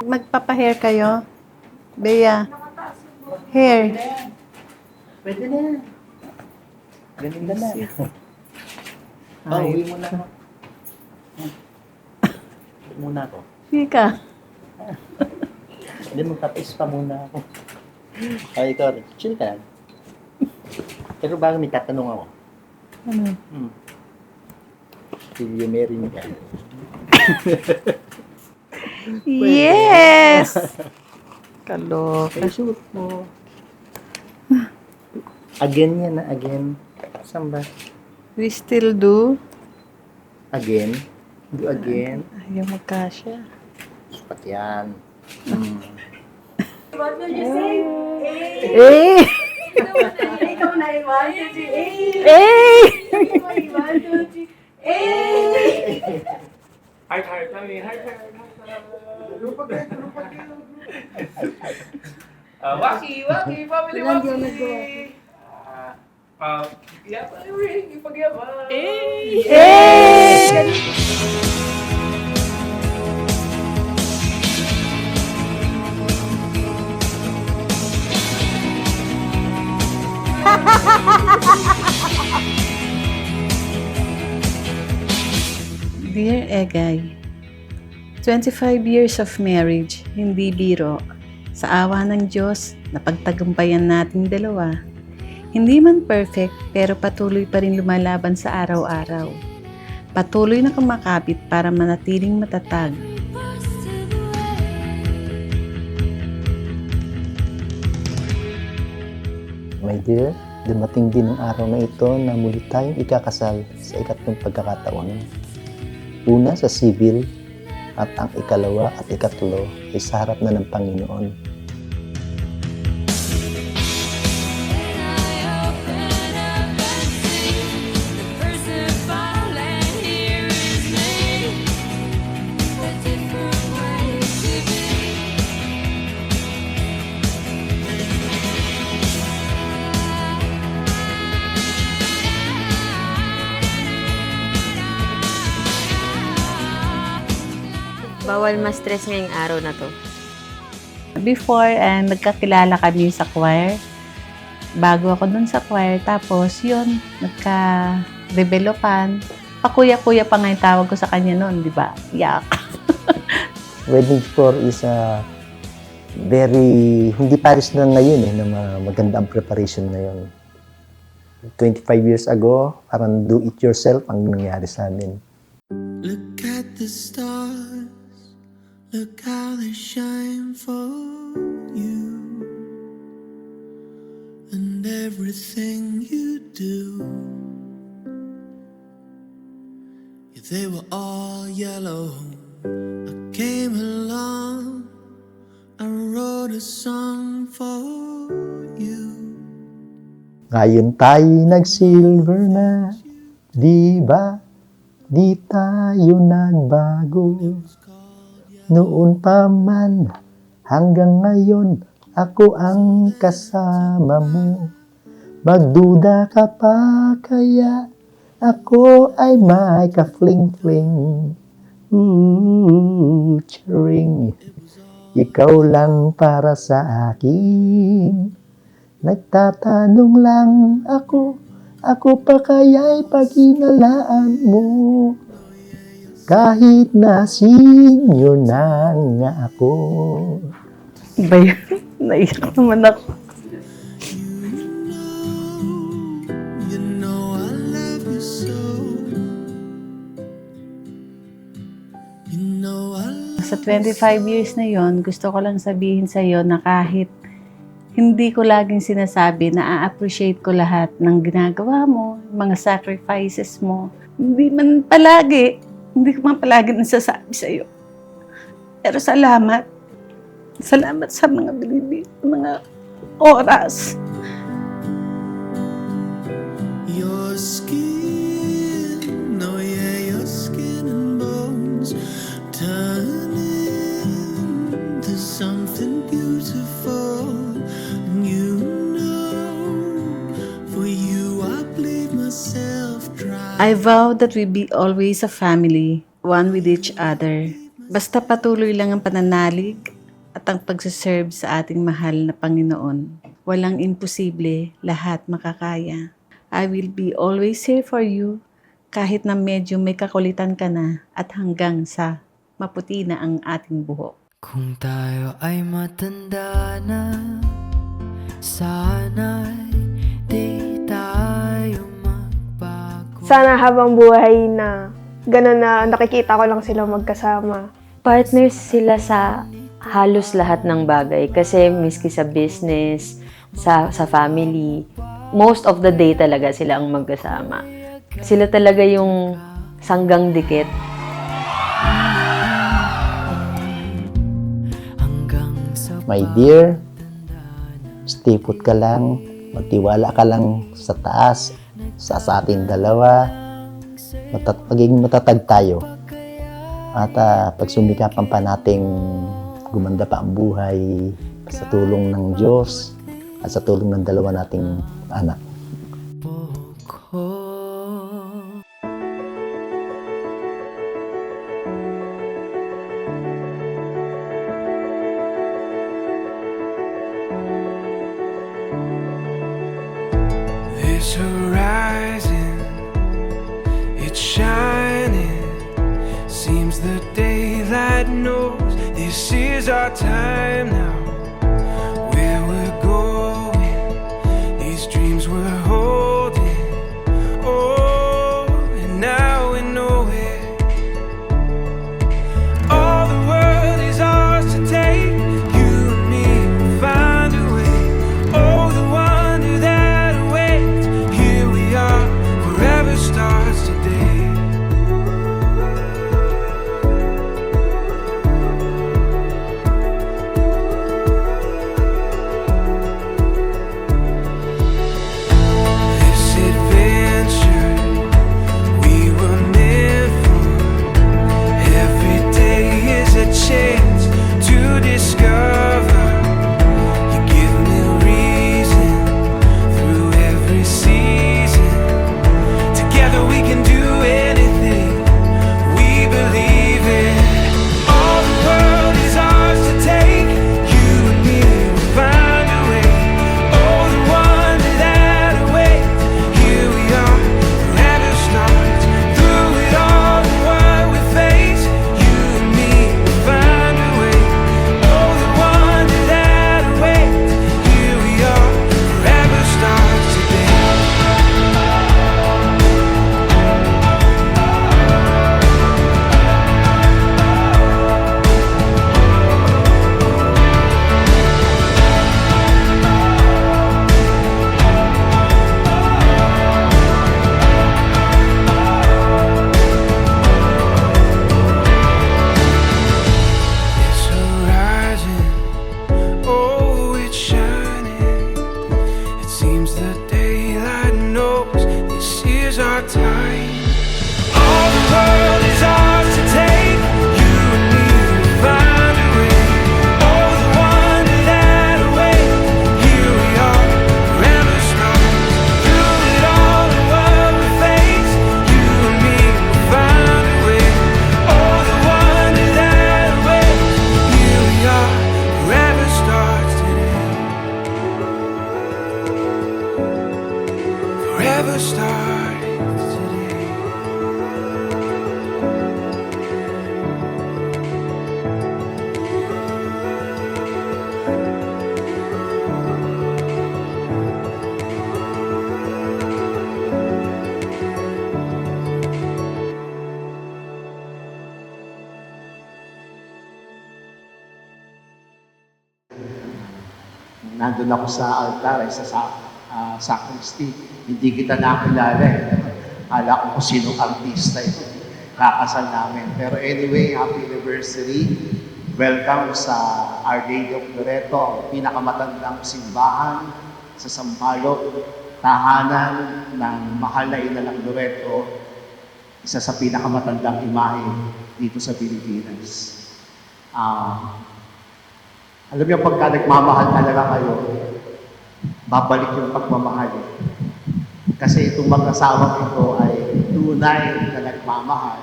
Magpapahair kayo? Bea, hair. Pwede na yan. Ganun na. Uwi muna ako. Uwi muna ako. Sika. Hindi, magtapis pa muna ako. Ay, ikaw rin. Chill ka lang. Pero bago may tatanong ako. Ano? Will you marry me? Yes! Kaloka. Ay, shoot mo. Again yan na, again. Saan ba? We still do. Again? Do again? Ayaw magkasya. Sapat yan. What will you say? Eh! Ikaw na, 1, 2, 3, Eh! 1, 2, 3, Heart, kami. Heart. Waki, family Waki. Ring, ipagyaman. Eh! Dear Egay, 25 years of marriage, hindi biro. Sa awa ng Diyos, napagtagumpayan nating dalawa. Hindi man perfect, pero patuloy pa rin lumalaban sa araw-araw. Patuloy na kumakapit para manatiling matatag. My dear, dumating din ang araw na ito na muli tayong ikakasal sa ikatlong pagkakataon. Una sa civil at ang ikalawa at ikatlo ay sa harap na ng Panginoon. Bawal ma-stress ngayong araw na to. Before, nagkakilala kami sa choir. Bago ako dun sa choir, tapos yun, nagka-developan. Pakuya-kuya pa nga yung tawag ko sa kanya noon, di ba? Yak. Wedding tour is very, hindi pares na ngayon na maganda ang preparation ngayon. 25 years ago, parang do it yourself ang nangyari sa amin. Look at the stars, look how they shine for you, and everything you do. If they were all yellow, I came along, I wrote a song for you. Ngayon tayo nag-silver na, di ba? Di tayo nagbago. Noon pa man, hanggang ngayon, ako ang kasama mo. Magduda ka pa kaya, ako ay may ka-fling-fling. Charing, ikaw lang para sa akin. Nagtatanong lang ako pa kaya'y pag-inalaan mo. Kahit na senior na nga ako. Ba yun? Naiyak naman ako. You know I love you so. You know I love Sa 25 years na yon, gusto ko lang sabihin sa'yo na kahit hindi ko laging sinasabi na a-appreciate ko lahat ng ginagawa mo, mga sacrifices mo. Hindi ko man palagi nasasabi sa'yo. Pero salamat. Salamat sa mga mga oras. your skin. Oh yeah, your skin and bones turn into something beautiful. You know, for you I bleed myself dry. I vow that we be always a family, one with each other. Basta patuloy lang ang pananalig at ang pagsaserve sa ating mahal na Panginoon. Walang imposible, lahat makakaya. I will be always here for you kahit na medyo may kakulitan ka na at hanggang sa maputi na ang ating buhok. Kung tayo ay matanda na, sana'y di tayo magbago. Sana habang buhay na gano'n na nakikita ko lang sila magkasama. Partners sila sa halos lahat ng bagay. Kasi miski sa business, sa family, most of the day talaga sila ang magkasama. Sila talaga yung sanggang dikit. My dear, stay put ka lang, magtiwala ka lang sa taas, sa ating dalawa, magiging matatag tayo. At pagsumikapan pa nating gumanda pa ang buhay sa tulong ng Diyos at sa tulong ng dalawa nating anak. This horizon, it's shining. Seems the daylight knows this is our time now. Where we're going, these dreams we're holding. Oh, and now we know it. All the world is ours to take. You and me will find a way. Oh, the wonder that awaits. Here we are, forever starts today. This adventure we were meant for. Every day is a chance to discover. You give me reason through every season. Together we can do anything we believe in. All the world is ours to take. You and me will find a way. Oh, the wonder that awaits. Here we are, forever starts. Through it all, the world we face. You and me will find a way. Oh, the wonder that awaits. Here we are, forever starts today. This horizon, oh, it's shining. It seems the daylight knows this is our time. All the world is ours to take. You and me will find a way. Oh, the wonder that awaits. Here we are, forever starts. Through it all, the world we face. You and me will find a way. Oh, the wonder that awaits. Here we are, forever starts today. Forever starts today. Nandun ako sa altar, sa sacristy. Hindi kita nakilala eh. Akala ko kung sinong artista ito. Kakasal namin. Pero anyway, happy anniversary. Welcome sa Our Lady of Loreto, ang pinakamatandang simbahan sa Sampaloc, tahanan ng mahal na ina ng Loreto, isa sa pinakamatandang imahe dito sa Pilipinas. Alam niyo, pagka nagmamahal talaga kayo, babalik yung pagmamahal. Kasi itong mag-asawang ito ay tunay na nagmamahal.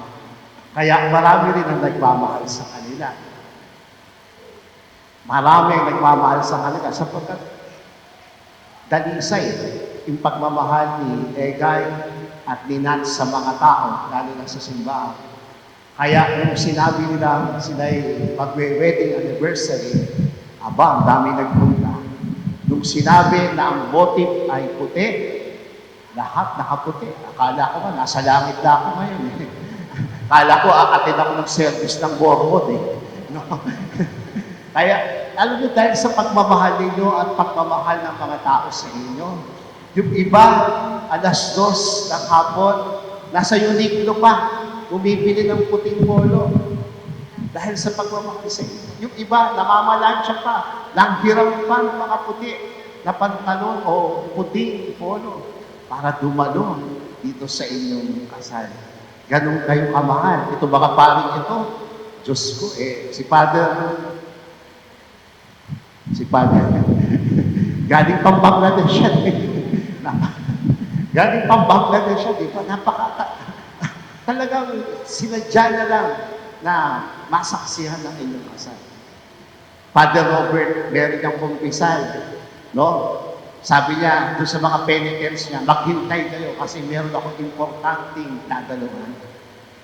Kaya marami rin ang nagmamahal sa kanila. Marami ang nagmamahal sa kanila sapagkat dalisay yung pagmamahal ni Egay at ni Nat sa mga tao, lalo na sa simbahan. Kaya nung sinabi nila sila'y magwe-wedding anniversary, aba, ang dami nagpunta. Nung sinabi na ang motif ay puti, lahat nakaputi. Akala ko nga, nasa langit na ako ngayon. Akala ko, aatin ako ng service ng Bormod eh. No? Kaya, alam niyo, dahil sa pagmamahal ninyo at pagmamahal ng mga tao sa inyo, yung iba, alas 2 ng hapon, nasa Uniqlo pa, bumibili ng puting polo. Dahil sa pagmamahal sa inyo. Yung iba, namamalansya pa, nanghiram pa ng mga puti na pantalon o puting polo para dumalo dito sa inyong kasal. Ganun kayo kamahal. Ito baka paring ito, Diyos ko, si Father, galing pang Bangladesh yan. Galing pang Bangladesh yan, di ba? Talagang sinadya na lang na masaksihan ng inyong kasal. Father Robert, meron niyang kumpisal, no? Sabi niya, doon sa mga penitents niya, maghintay kayo kasi meron akong importanteng dadalungan.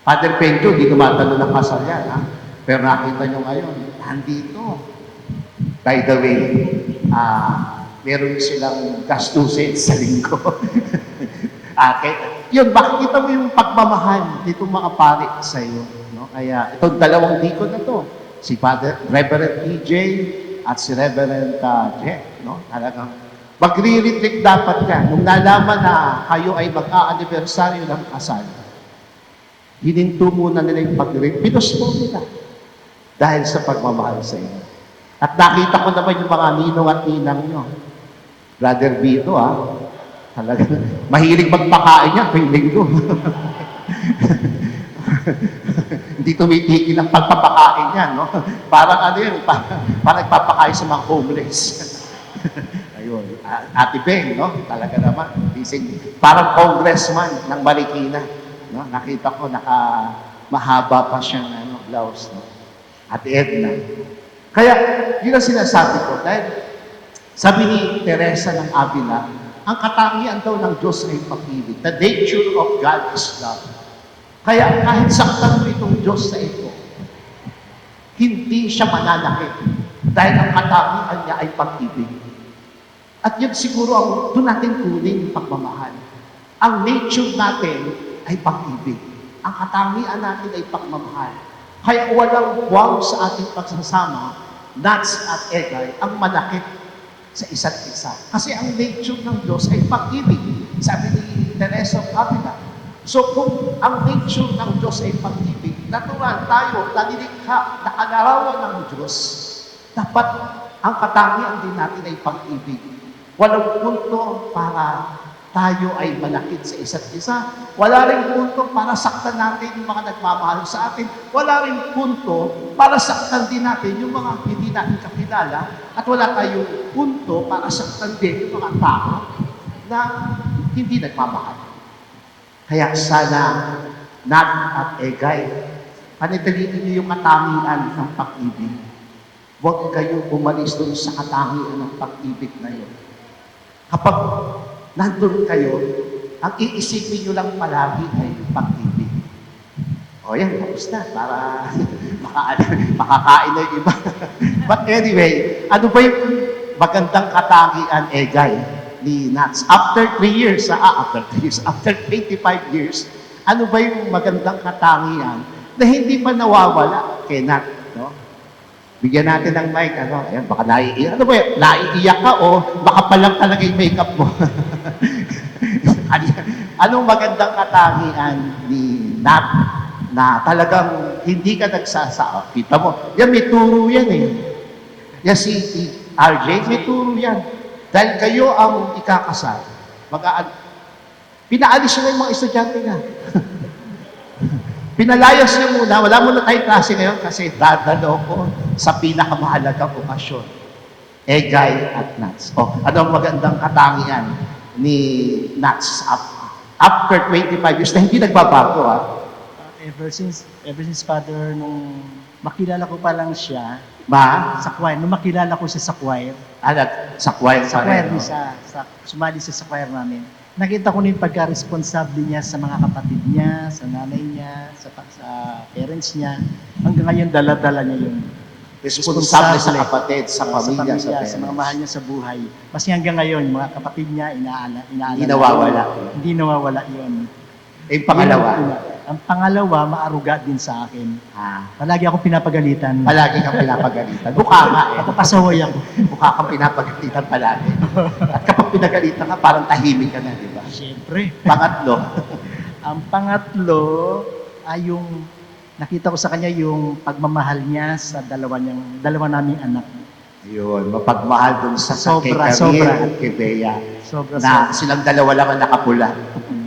Father Pencho, di tumatalo ng kasal yan, ha? Pero nakita niyo ngayon, nandito. By the way, meron silang gastusin sa linggo. Yun, makikita mo yung pagmamahal nitong mga pari sa iyo. No? Kaya itong dalawang deacon na to, si Father Reverend PJ at si Reverend Jeff, no? Talagang magre-retreat dapat ka. Nung nalaman na kayo ay mag-a-anniversaryo ng kasal, hininto muna nila yung pag-retreat. Pinuspon nila dahil sa pagmamahal sa inyo. At nakita ko naman yung mga ninong at ninang nyo. Brother Vito, talagang mahilig magpakain yan tuwing linggo. Hindi tumitigil ang pagpapakain yan, no? Parang ano yun, parang nagpapakain sa mga homeless. Ayun. Ate Beng, no? Talaga naman. Parang congressman ng Marikina. No? Nakita ko, mahaba pa siyang blouse. No? Ate Edna. Kaya, yun ang sinasabi ko. Dahil, sabi ni Teresa ng Avila, ang katangian daw ng Diyos ay pag-ibig. The nature of God is love. Kaya kahit saktan mo itong Diyos sa ito, hindi siya mananakit. Dahil ang katangian niya ay pag-ibig. At yun siguro ang doon natin kunin yung pagmamahal. Ang nature natin ay pag-ibig. Ang katangian natin ay pagmamahal. Kaya walang buwang sa ating pagsasama, Nats at Egay, ang manakit sa isa't isa. Kasi ang nature ng Diyos ay pag-ibig. Sabi ni Teresa of Avila. So kung ang nature ng Diyos ay pag-ibig, natural tayo, nalilikha, nakalarawan ng Diyos, dapat ang katangian din natin ay pag-ibig. Walang punto para tayo ay malakit sa isa't isa. Wala rin punto para saktan natin yung mga nagmamahal sa atin. Wala rin punto para saktan din natin yung mga hindi natin kakilala. At wala tayong punto para saktan din yung mga tao na hindi nagmamahal. Kaya sana, Nat at Egay, panitiliin niyo yung katangian ng pag-ibig. Huwag kayo umalis doon sa katangian ng pag-ibig na yun. Kapag nandun kayo, ang iisipin nyo lang palagi ay pag-ibig. O yan, tapos na, para makakain na yung iba. But anyway, ano ba yung magandang katangian, Egay, ni Nats? After 25 years, ano ba yung magandang katangian na hindi pa nawawala kay Nat? No? Bigyan natin ng mic, ayan, baka naiiyak. Ano ba yun? Naiiyak ka o baka palang talaga yung makeup mo? Anong magandang katangian ni Nat na talagang hindi ka nagsasaka? Kita mo, yan may turo yan eh. Yan si RJ, may turo yan. Dahil kayo ang ikakasal, pinaalis nyo na yung mga estudyante nga. Pinalayas niyo muna, wala muna tayong klase ngayon kasi dadalo ko sa pinakamahalagang okasyon. Egay at Nats. Ano ang magandang katangian ni Nats after 25 years na hindi nagbabago, Ever since Father, nung makilala ko pa lang siya, Sa choir. Nung makilala ko siya sa choir, Sa choir sa pa choir rin. niya siya, sumali siya sa choir namin. Nakita ko na yung pagka-responsable niya sa mga kapatid niya, sa nanay niya, sa parents niya. Hanggang ngayon, dala-dala niya yung Responsable sa kapatid, sa pamilya, sa sa parents. mga mahal niya sa buhay. Kasi hanggang ngayon, mga kapatid niya, inaalala. Hindi nawawala. Hindi nawawala yun. Eh, pangalawa. Ang pangalawa, maaruga din sa akin. Ah, Palagi ako pinapagalitan. palagi kang pinapagalitan. Mukha nga eh. Napapasaway ako. Mukha kang pinapagalitan palagi. At kapag pinagalitan ka, parang tahimik ka na, di ba? Siyempre. Pangatlo, Ang pangatlo ay yung nakita ko sa kanya yung pagmamahal niya sa dalawa naming anak. yun, mapagmahal dun sa kay Sobra, Camille sobra. at kay Bea. Sobra Na silang dalawa lang ang nakapula.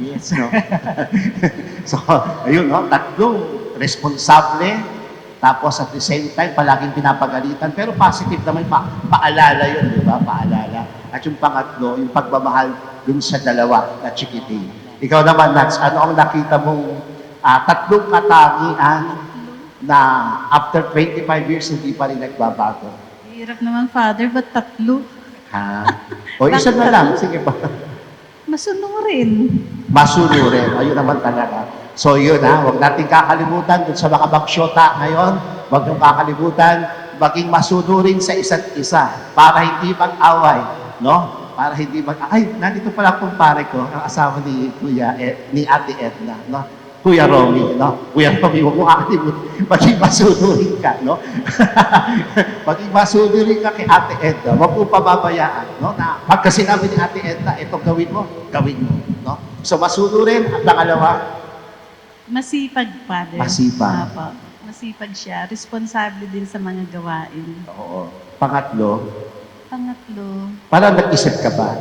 Yes. No? So, ayun, no? Tatlong responsable, tapos at the same time, palaging pinapagalitan. Pero positive naman, paalala yun, di ba? Paalala. At yung pangatlo, yung pagmamahal dun sa dalawa na chikiting. Ikaw naman, Nats, ano ang nakita mong tatlong katangian na after 25 years, hindi pa rin nagbabago? Hirap naman, Father, ba't tatlo? Ha? O isa na lang, sige pa. Masunurin. Masunurin. Ayun naman talaga. So yun huwag natin kakalimutan dun sa mga bagsyota ngayon, huwag niyong kakalimutan, maging masunurin sa isa't isa para hindi mag-away, no? Para hindi nandito pala pong pare ko, ang asawa ni ni Ate Edna, no? Kuya Romy, no? Kuya Romy, huwag mo kakalimutan, maging masunurin ka, no? Maging masunurin ka kay Ate Edna, huwag mo pababayaan, no? Na pagka sinabi ni Ate Edna, ito gawin mo, no? So masunurin, at pangalawa, Masipag, Father. Masipag. Apo. Masipag siya. Responsable din sa mga gawain. oo. Pangatlo, Pangatlo, parang nag-isip ka ba?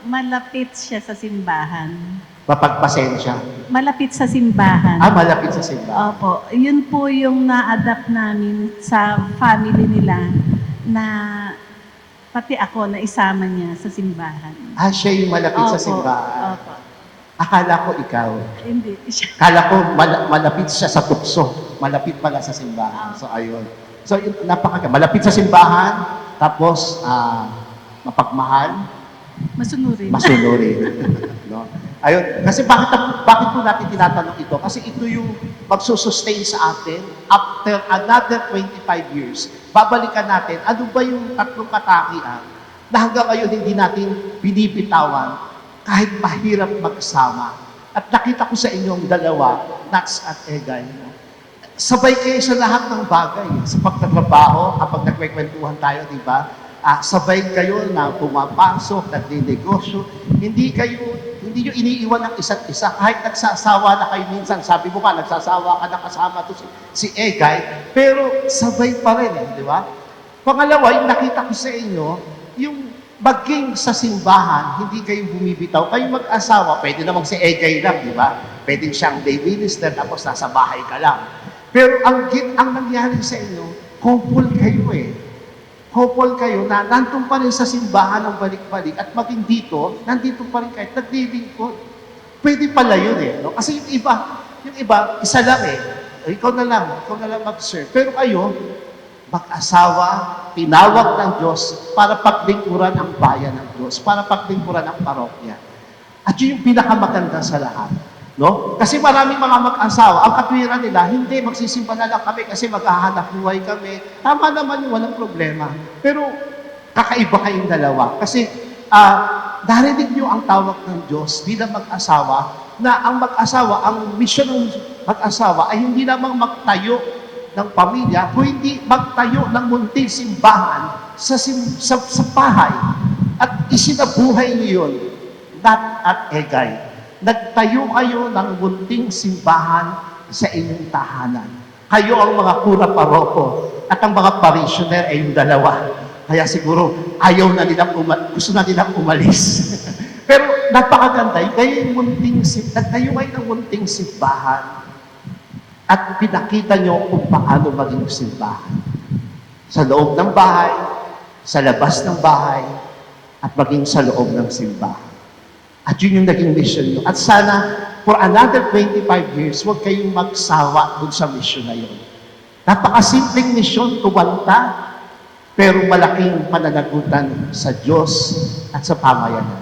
malapit siya sa simbahan. Mapagpasensya. Malapit sa simbahan. Malapit sa simbahan. Opo. Yun po yung na-adapt namin sa family nila na pati ako na isama niya sa simbahan. Siya yung malapit sa Opo. simbahan. Opo. Akala ko ikaw. Hindi. Siya. Akala ko malapit siya sa tukso. Malapit pala sa simbahan. So, ayun. So, yun, malapit sa simbahan, tapos, mapagmahal, Masunurin. masunurin. No? Ayun. Kasi bakit po natin tinatanong ito? Kasi ito yung magsusustain sa atin after another 25 years. Babalikan natin, ano ba yung tatlong katakian na hanggang ngayon hindi natin binibitawan kahit mahirap magsama. At nakita ko sa inyong dalawa, Nats at Egay, sabay kayo sa lahat ng bagay. Sa pagtatrabaho, kapag nagkwekwentuhan tayo, di ba? Sabay kayo na pumapasok, nagninegosyo. Hindi nyo iniiwan ang isa't isa. Kahit nagsasawa na kayo minsan, sabi mo ka, nagsasawa ka na kasama to si Egay, pero sabay pa rin, di ba? Pangalawa, yung nakita ko sa inyo, yung maging sa simbahan, hindi kayo bumibitaw. Kayo mag-asawa, pwede namang si Egay lang, di ba? Pwede siyang day minister, tapos nasa bahay ka lang. Pero ang nangyari sa inyo, couple kayo eh. Couple kayo na nandun pa rin sa simbahan ng balik-balik at maging dito, nandito pa rin kayo, naglilingkod. Pwede pala yun eh. No? Kasi yung iba, isa lang eh. Ikaw na lang mag-serve. Pero kayo, mag-asawa, tinawag ng Diyos para paglingkuran ang bayan ng Diyos, para paglingkuran ang parokya. At yun yung pinakamaganda sa lahat. No? Kasi maraming mga mag-asawa, ang katwiran nila, hindi, magsisimba na lang kami kasi maghahanap buhay kami. Tama naman yung walang problema. Pero kakaiba kayong dalawa. Kasi narinig nyo ang tawag ng Diyos bilang mag-asawa na ang mag-asawa, ang misyon ng mag-asawa ay hindi lamang magtayo ng pamilya, kung hindi magtayo ng munting simbahan sa bahay. At isinabuhay niyo yun, Nat at Egay. Nagtayo kayo ng munting simbahan sa inyong tahanan. Kayo ang mga kura paroko at ang mga parishioner ay yung dalawa. Kaya siguro gusto na nilang umalis. Pero napakaganda, kayo yung nagtayo kayo ng munting simbahan. At pinakita nyo kung paano maging simbahan. Sa loob ng bahay, sa labas ng bahay, at maging sa loob ng simbahan. At yun yung naging mission nyo. At sana, for another 25 years, huwag kayong magsawa dun sa mission na yun. Napakasimpleng misyon, tumanta, pero malaking pananagutan sa Diyos at sa pamayanan.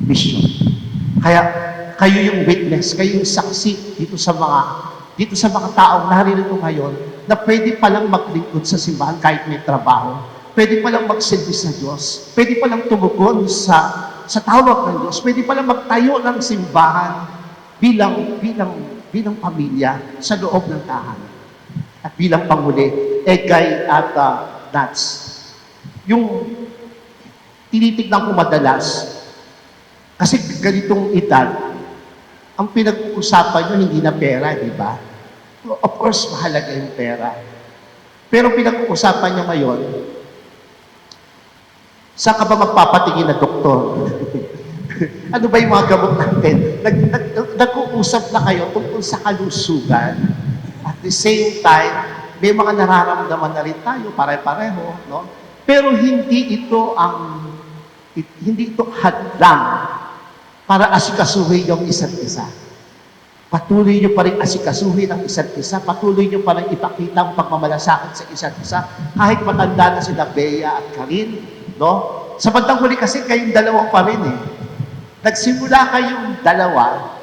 Mission. Kaya kayo yung witness, kayo yung saksi dito sa mga taong naririto ngayon na pwede palang maglingkod sa simbahan kahit may trabaho. Pwede palang magsilbi sa Diyos. Pwede palang tumugon sa tawag ng Diyos. Pwede palang magtayo ng simbahan bilang pamilya sa loob ng tahanan. At bilang panghuli, Egay at Nats, yung tinitignan ko madalas, kasi ganitong edad, ang pinag-uusapan nyo hindi na pera, di ba? Of course, mahalaga yung pera. Pero pinag-uusapan nyo ngayon, saan ka ba magpapatingin na doktor? Ano ba yung mga gamot natin? Nag-uusap na kayo tungkol sa kalusugan. At the same time, may mga nararamdaman na rin tayo, pare-pareho, no? Pero hindi ito hadlang para asikasuhin yung isa't isa. Patuloy nyo pa rin asikasuhin ang isa't isa. Patuloy nyo pa rin ipakita ang pagmamalasakit sa isa't isa. Kahit matanda na sila Bea at Karin, no? Sa bandang huli kasi kayong dalawa pa rin eh. Nagsimula kayong dalawa,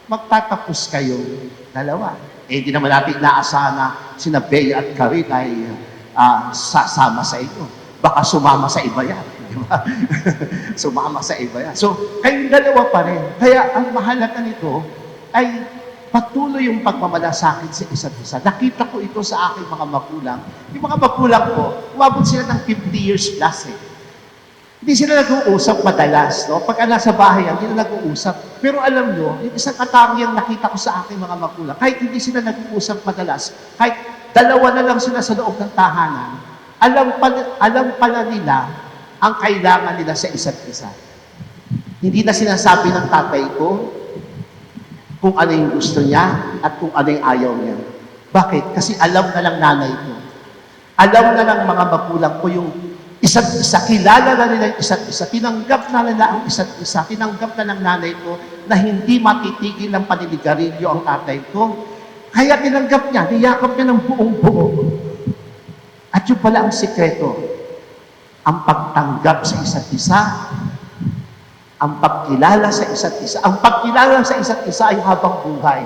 magtatapos kayong dalawa. Eh, di naman natin inaasahan na sina Bea at Karin ay sasama sa inyo. Baka sumama sa iba yan. Di ba? Sumama sa iba yan. So, kayong dalawa pa rin. Kaya, ang mahalaga nito ay patuloy yung pagmamalasakit sa isa't isa. Nakita ko ito sa aking mga magulang. Yung mga magulang ko, umabot sila ng 50 years plus eh. Hindi sila nag-uusap madalas, no? Pagka nasa bahay yan, hindi na nag-uusap. Pero alam nyo, yung isang katangiang nakita ko sa aking mga magulang, kahit hindi sila nag-uusap madalas, kahit dalawa na lang sila sa loob ng tahanan, alam pala nila ang kailangan nila sa isa't isa. Hindi na sinasabi ng tatay ko kung ano yung gusto niya at kung ano yung ayaw niya. Bakit? Kasi alam na lang nanay ko. Alam na lang mga magulang ko yung isa't isa, kilala na nila yung isa't isa, tinanggap na nila ang isa't isa, tinanggap na ng nanay ko na hindi matitigil ng paninigarilyo ang tatay ko. Kaya tinanggap niya, niyakap niya ng buong buo. At yun pala ang sikreto, ang pagtanggap sa isa't isa, ang pagkilala sa isa't isa. Ang pagkilala sa isa't isa ay habang buhay.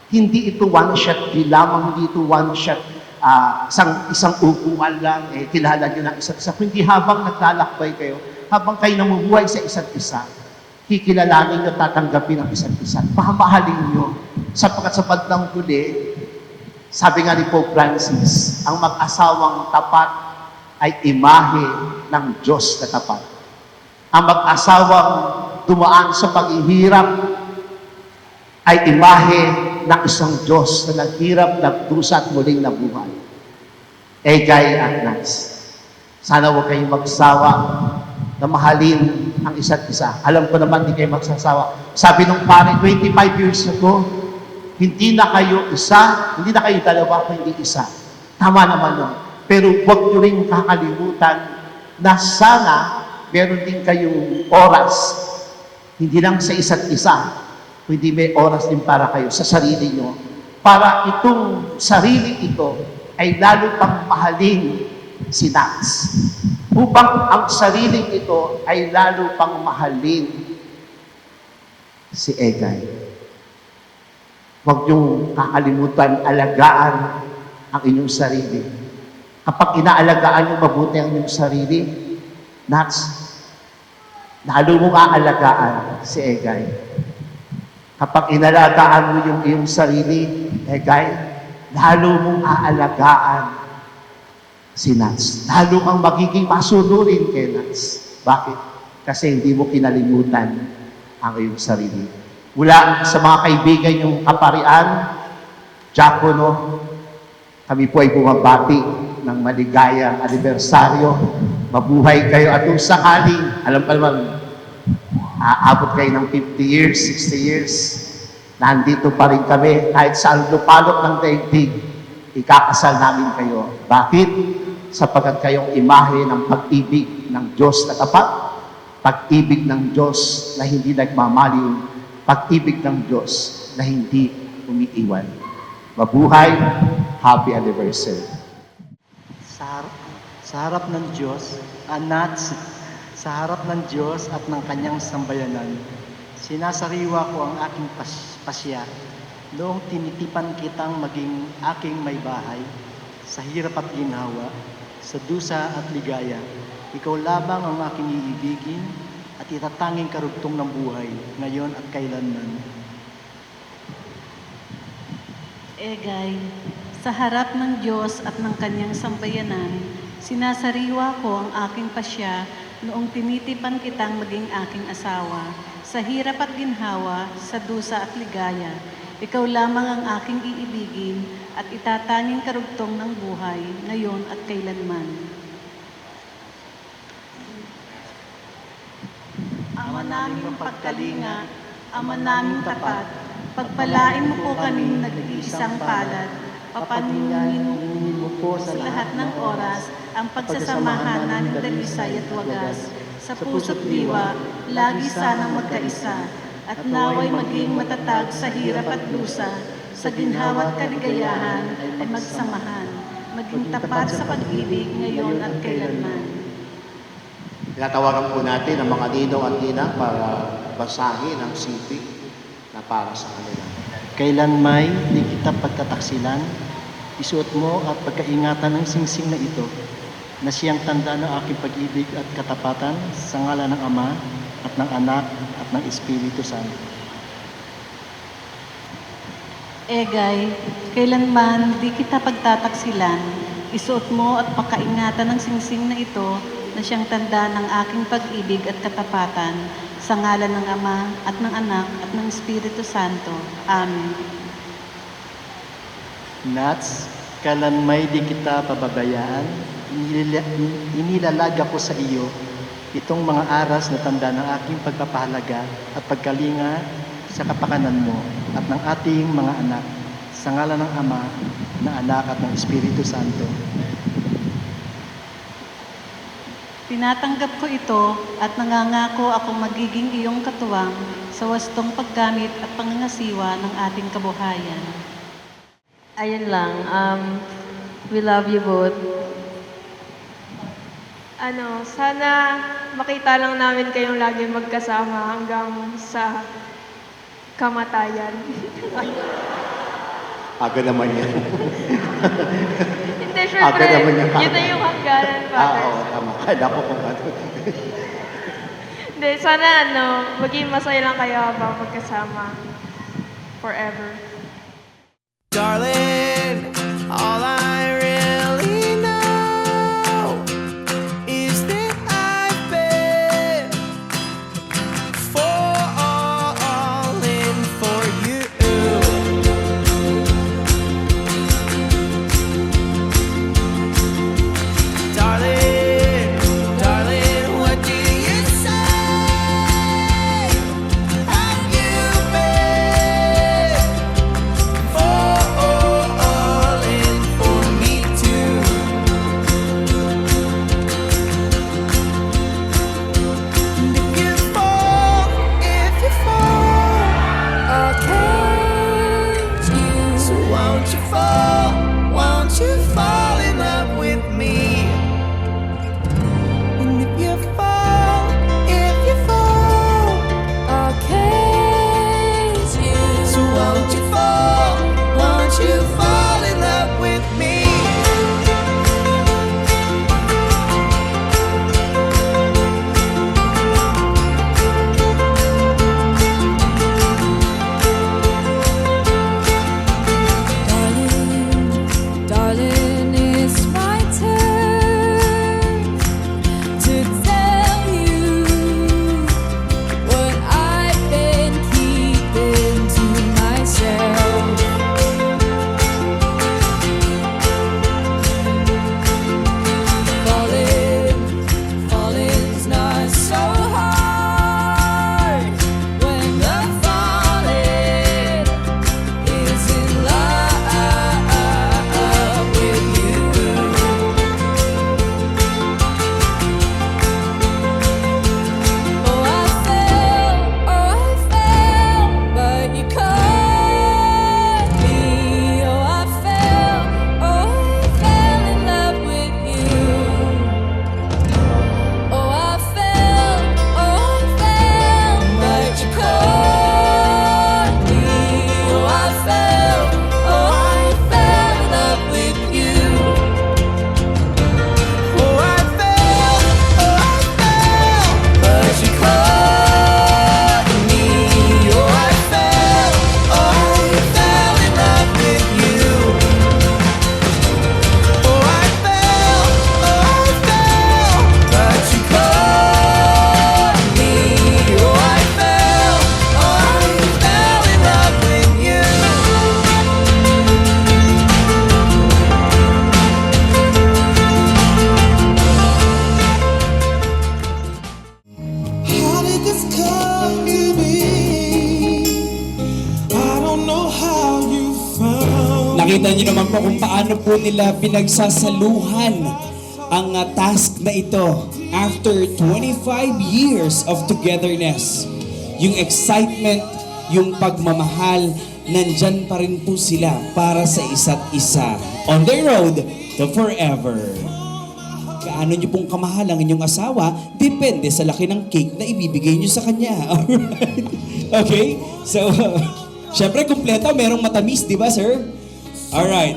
Hindi ito one-shot lamang, hindi ito one-shot isang upuan lang, kilala nyo ng isa't isa. Hindi habang naglalakbay kayo, habang kayo namumuhay sa isa't isa, kikilalanin nyo, tatanggapin ang isa't isa. Pahamahalin nyo. Sapagkat sa bandang huli, sabi nga ni Pope Francis, ang mag-asawang tapat ay imahe ng Diyos na tapat. Ang mag-asawang dumaan sa paghihirap ay imahe ng isang Diyos na naghirap, nagdusa at muling nabuhay. Egay at Nats, sana huwag kayong magsawa na mahalin ang isa't isa. Alam ko naman, hindi kayo magsasawa. Sabi nung pare, 25 years ago, hindi na kayo isa, hindi na kayo dalawa, hindi isa. Tama naman nun. Pero huwag nyo rin kakalimutan na sana meron din kayong oras, hindi lang sa isa't isa, kundi may oras din para kayo sa sarili nyo, para itong sarili ito ay lalo pang mahalin si Nats. Upang ang sarili ito ay lalo pang mahalin si Egay. Huwag niyong kakalimutan, alagaan ang inyong sarili. Kapag inaalagaan niyo mabuti ang inyong sarili, Nats, lalo mong aalagaan si Egay. Kapag inalagaan mo yung iyong sarili, Egay, lalo mong aalagaan si Nats. Lalo kang magiging masunurin kay Nats. Bakit? Kasi hindi mo kinalimutan ang iyong sarili. Mula sa mga kaibigan yung kaparian, Diakono, kami po ay bumabati ng maligayang anibersaryo. Mabuhay kayo at kung sakaling, alam pa naman, aabot kayo ng 50 years, 60 years, nandito pa rin kami, kahit saan lupalot ng daigdig, ikakasal namin kayo. Bakit? Sapagkat kayong imahe ng pag-ibig ng Diyos na tapat, pag-ibig ng Diyos na hindi nagmamaliw, pag-ibig ng Diyos na hindi umiiwan. Mabuhay! Happy anniversary! Sa harap ng Diyos, sa harap ng Diyos at ng kanyang sambayanan, sinasariwa ko ang aking pasya noong tinitipan kitang maging aking may bahay, sa hirap at ginhawa, sa dusa at ligaya. Ikaw lamang ang aking iibigin at itatanging karugtong ng buhay, ngayon at kailanman. Egay, sa harap ng Diyos at ng kanyang sambayanan, sinasariwa ko ang aking pasya noong tinitipan kitang maging aking asawa. Sa hirap at ginhawa, sa dusa at ligaya, ikaw lamang ang aking iibigin at itatanging karugtong ng buhay, ngayon at kailanman. Ama naming pagkalinga, Ama naming tapat, pagpalain mo po kaming nag-iisang palad, papaningin mo po sa lahat ng oras ang pagsasamahan namin dalisay at wagas. Sa puso't diwa, lagi sanang magkaisa, at naway maging matatag sa hirap at lusa, sa ginhawa at kaligayahan ay magsamahan, maging tapat sa pag-ibig ngayon at kailanman. Tinatawagan po natin ang mga ninong at ninang para basahin ang sipig na para sa kanila. Kailanmay di kita pagtataksilan, isuot mo at pagkaingatan ng singsing na ito, na siyang tanda ng aking pag-ibig at katapatan sa ngalan ng Ama at ng Anak at ng Espiritu Santo. Egay, kailanman di kita pagtataksilan, isuot mo at pakaingatan ng singsing na ito na siyang tanda ng aking pag-ibig at katapatan sa ngalan ng Ama at ng Anak at ng Espiritu Santo. Amen. Nats, kailanmay di kita pababayaan, inilalaga ko sa iyo itong mga aras na tanda ng aking pagpapahalaga at pagkalinga sa kapakanan mo at ng ating mga anak, sa ngalan ng Ama, ng Anak at ng Espiritu Santo. Tinatanggap ko ito at nangangako akong magiging iyong katuwang sa wastong paggamit at pangangasiwa ng ating kabuhayan. Ayun lang, we love you both. Sana makita lang namin kayong lagi magkasama hanggang sa kamatayan. Aga naman yan. Hindi, syempre, Aga naman yan. yun na yung hangganan, Father. Oo, tama. Kaya ako kung ano. Hindi, sana maging masaya lang kayo habang magkasama forever. Darling, all I really know is that I've been falling for you. Darling, darling, what do you say? Have you been falling for Nakita niyo naman po kung paano po nila pinagsasaluhan ang task na ito after 25 years of togetherness. Yung excitement, yung pagmamahal, nandyan pa rin po sila para sa isa't isa. On the road to forever. Kaano niyo pong kamahal ang inyong asawa, depende sa laki ng cake na ibibigay niyo sa kanya. Alright? Okay? So, syempre, kumpleto, merong matamis, di ba, sir? Alright.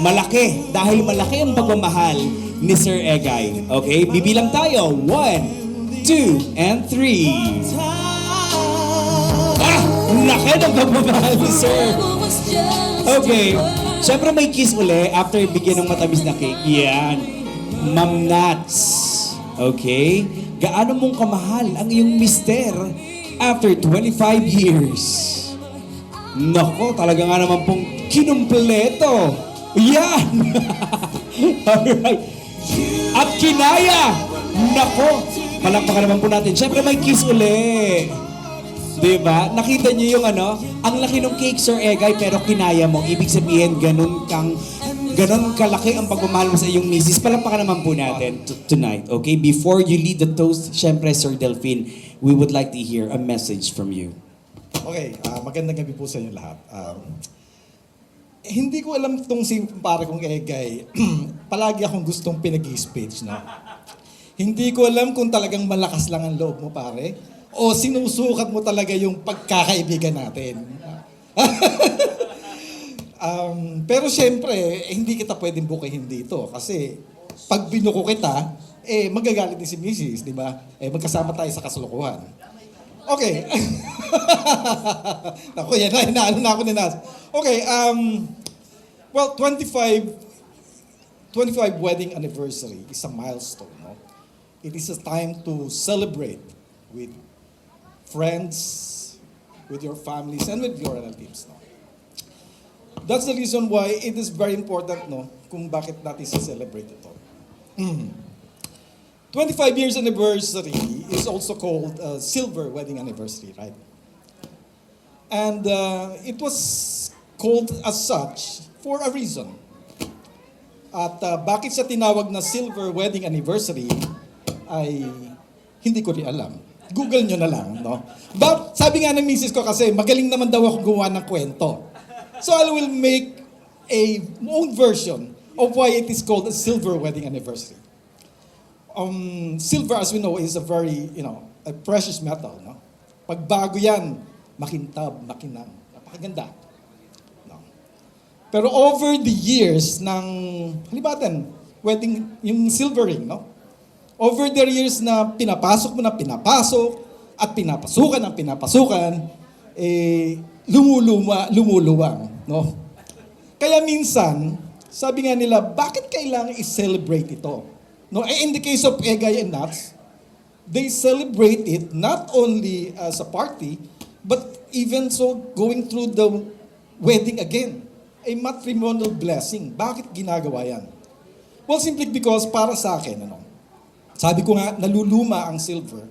Malaki. Dahil malaki ang pagmamahal ni Sir Egay. Okay? Bibilang tayo. 1, 2, and 3. Laki ng pagmamahal ni Sir. Okay. Siyempre may kiss uli after bigyan ng matamis na cake. Yan. Ma'am Nats. Okay? Gaano mong kamahal ang iyong mister after 25 years? Nako, talaga nga naman pong kinumpleto. Yan. Alright. At kinaya. Nako, palakpakan naman po natin. Siyempre may kiss uli. Diba? Nakita niyo yung ang laki ng cake, Sir Egay, pero kinaya mo. Ibig sabihin, ganun kalaki ang pagmamahal mo sa iyong misis. Palakpakan naman po natin tonight, okay? Before you lead the toast, syempre, Sir Delphine, we would like to hear a message from you. Okay, magandang gabi po sa inyo lahat. Hindi ko alam itong si pare kong Egay. Palagi akong gustong pinag-i-speech, no? Hindi ko alam kung talagang malakas lang ang loob mo, pare, o sinusukat mo talaga yung pagkakaibigan natin. Pero syempre, hindi kita pwedeng bukihin dito kasi pag binuko kita, magagalit din si Mrs., di ba? Magkasama tayo sa kasulukuhan. Okay. Ako, yan na, inaano na ako ni Nas. Okay, well, 25 wedding anniversary is a milestone, no? It is a time to celebrate with friends, with your families, and with your relatives, no? That's the reason why it is very important, no, kung bakit natin celebrate ito. 25 years anniversary is also called silver wedding anniversary, right? And it was called as such for a reason. At bakit siya tinawag na silver wedding anniversary ay hindi ko rin alam. Google nyo na lang, no? But sabi nga ng misis ko kasi magaling naman daw ako gumawa ng kwento. So I will make a own version of why it is called a silver wedding anniversary. Silver, as we know, is a very, a precious metal, no? Pag bago yan, makintab, makinang, napakaganda. No? Pero over the years ng, halibatan, wedding, yung silver ring, no? Over the years na pinapasok mo na pinapasok, at pinapasukan ang pinapasukan, lumuluwang, no? Kaya minsan, sabi nga nila, bakit kailangan i-celebrate ito? No, in the case of Egay and Nats, they celebrate it not only as a party, but even so going through the wedding again. A matrimonial blessing. Bakit ginagawa yan? Well, simply because para sa akin, sabi ko nga, naluluma ang silver.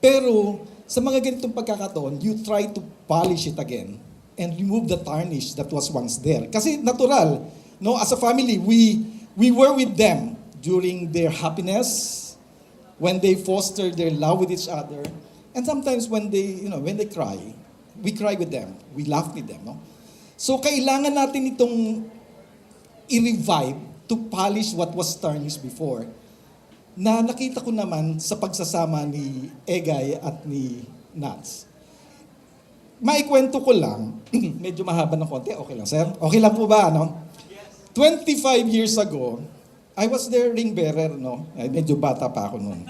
Pero sa mga ganitong pagkakataon, you try to polish it again and remove the tarnish that was once there. Kasi natural, no, as a family, we were with them during their happiness, when they foster their love with each other, and sometimes when they cry, we cry with them, we laugh with them, no? So kailangan natin itong i-revive to polish what was tarnished before. Na nakita ko naman sa pagsasama ni Egay at ni Nats. Maikwento ko lang, medyo mahaba ng konti, okay lang, sir? Okay lang po ba, no? 25 years ago, I was their ring bearer, no? Ay, medyo bata pa ako noon.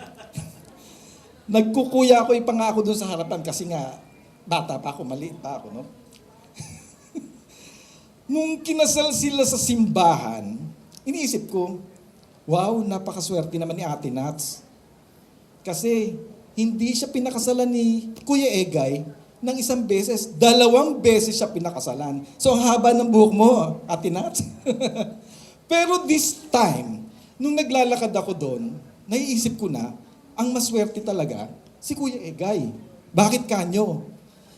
Nagkukuya ako ipangako doon sa harapan kasi nga, bata pa ako, maliit pa ako, no? Nung kinasal sila sa simbahan, iniisip ko, wow, napakaswerte naman ni Ate Nats. Kasi hindi siya pinakasalan ni Kuya Egay ng isang beses, 2 beses siya pinakasalan. So ang haba ng buhok mo, Ate Nats. Pero this time, nung naglalakad ako doon, naiisip ko na, ang maswerte talaga, si Kuya Egay. Bakit kanyo?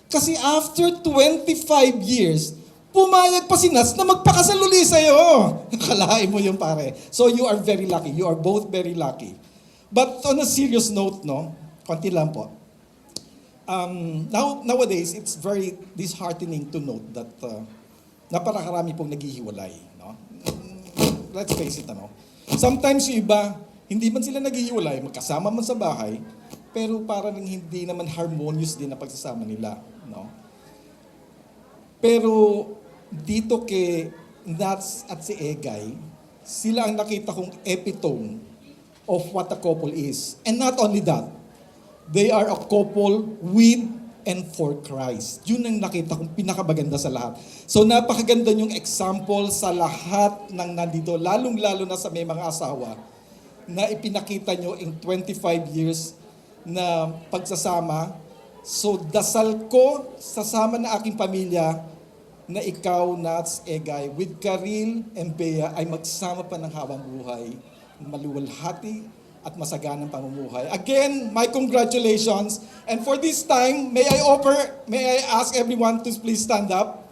Kasi after 25 years, pumayag pa si Nats na magpakasal uli sa'yo. Akalain mo yung pare. So you are very lucky. You are both very lucky. But on a serious note, no, konti lang po. Nowadays, it's very disheartening to note that napakarami pong naghihiwalay. No? Let's face it, ano? Sometimes yung iba, hindi man sila naghihiwalay, magkasama man sa bahay, pero parang hindi naman harmonious din na pagsasama nila. No? Pero dito kay Nats at si Egay, sila ang nakita kong epitome of what a couple is. And not only that, they are a couple with and for Christ. Yun ang nakita kong pinakabaganda sa lahat. So napakaganda yung example sa lahat ng nandito, lalong-lalo na sa may mga asawa, na ipinakita nyo in 25 years na pagsasama. So dasal ko, sasama na aking pamilya, na ikaw, Nats, Egay, with Karil and Bea ay magsama pa ng habang buhay, maluwalhati at masaganang pamumuhay. Again, my congratulations. And for this time, may I ask everyone to please stand up.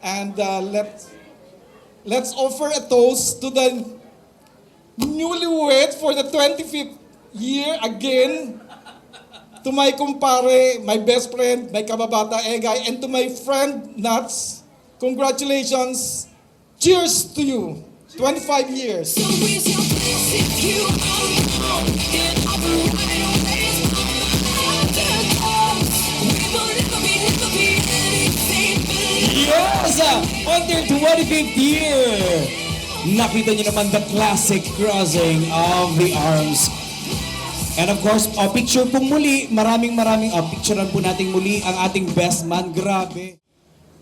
And let's offer a toast to the newlywed for the 25th year again. To my kumpare, my best friend, my kababata Egay, and to my friend Nats, congratulations. Cheers to you. 25 years. Yes! On their 25th year! Nakita niyo naman the classic crossing of the arms. And of course, picture pong muli, maraming picturean po natin muli ang ating best man. Grabe.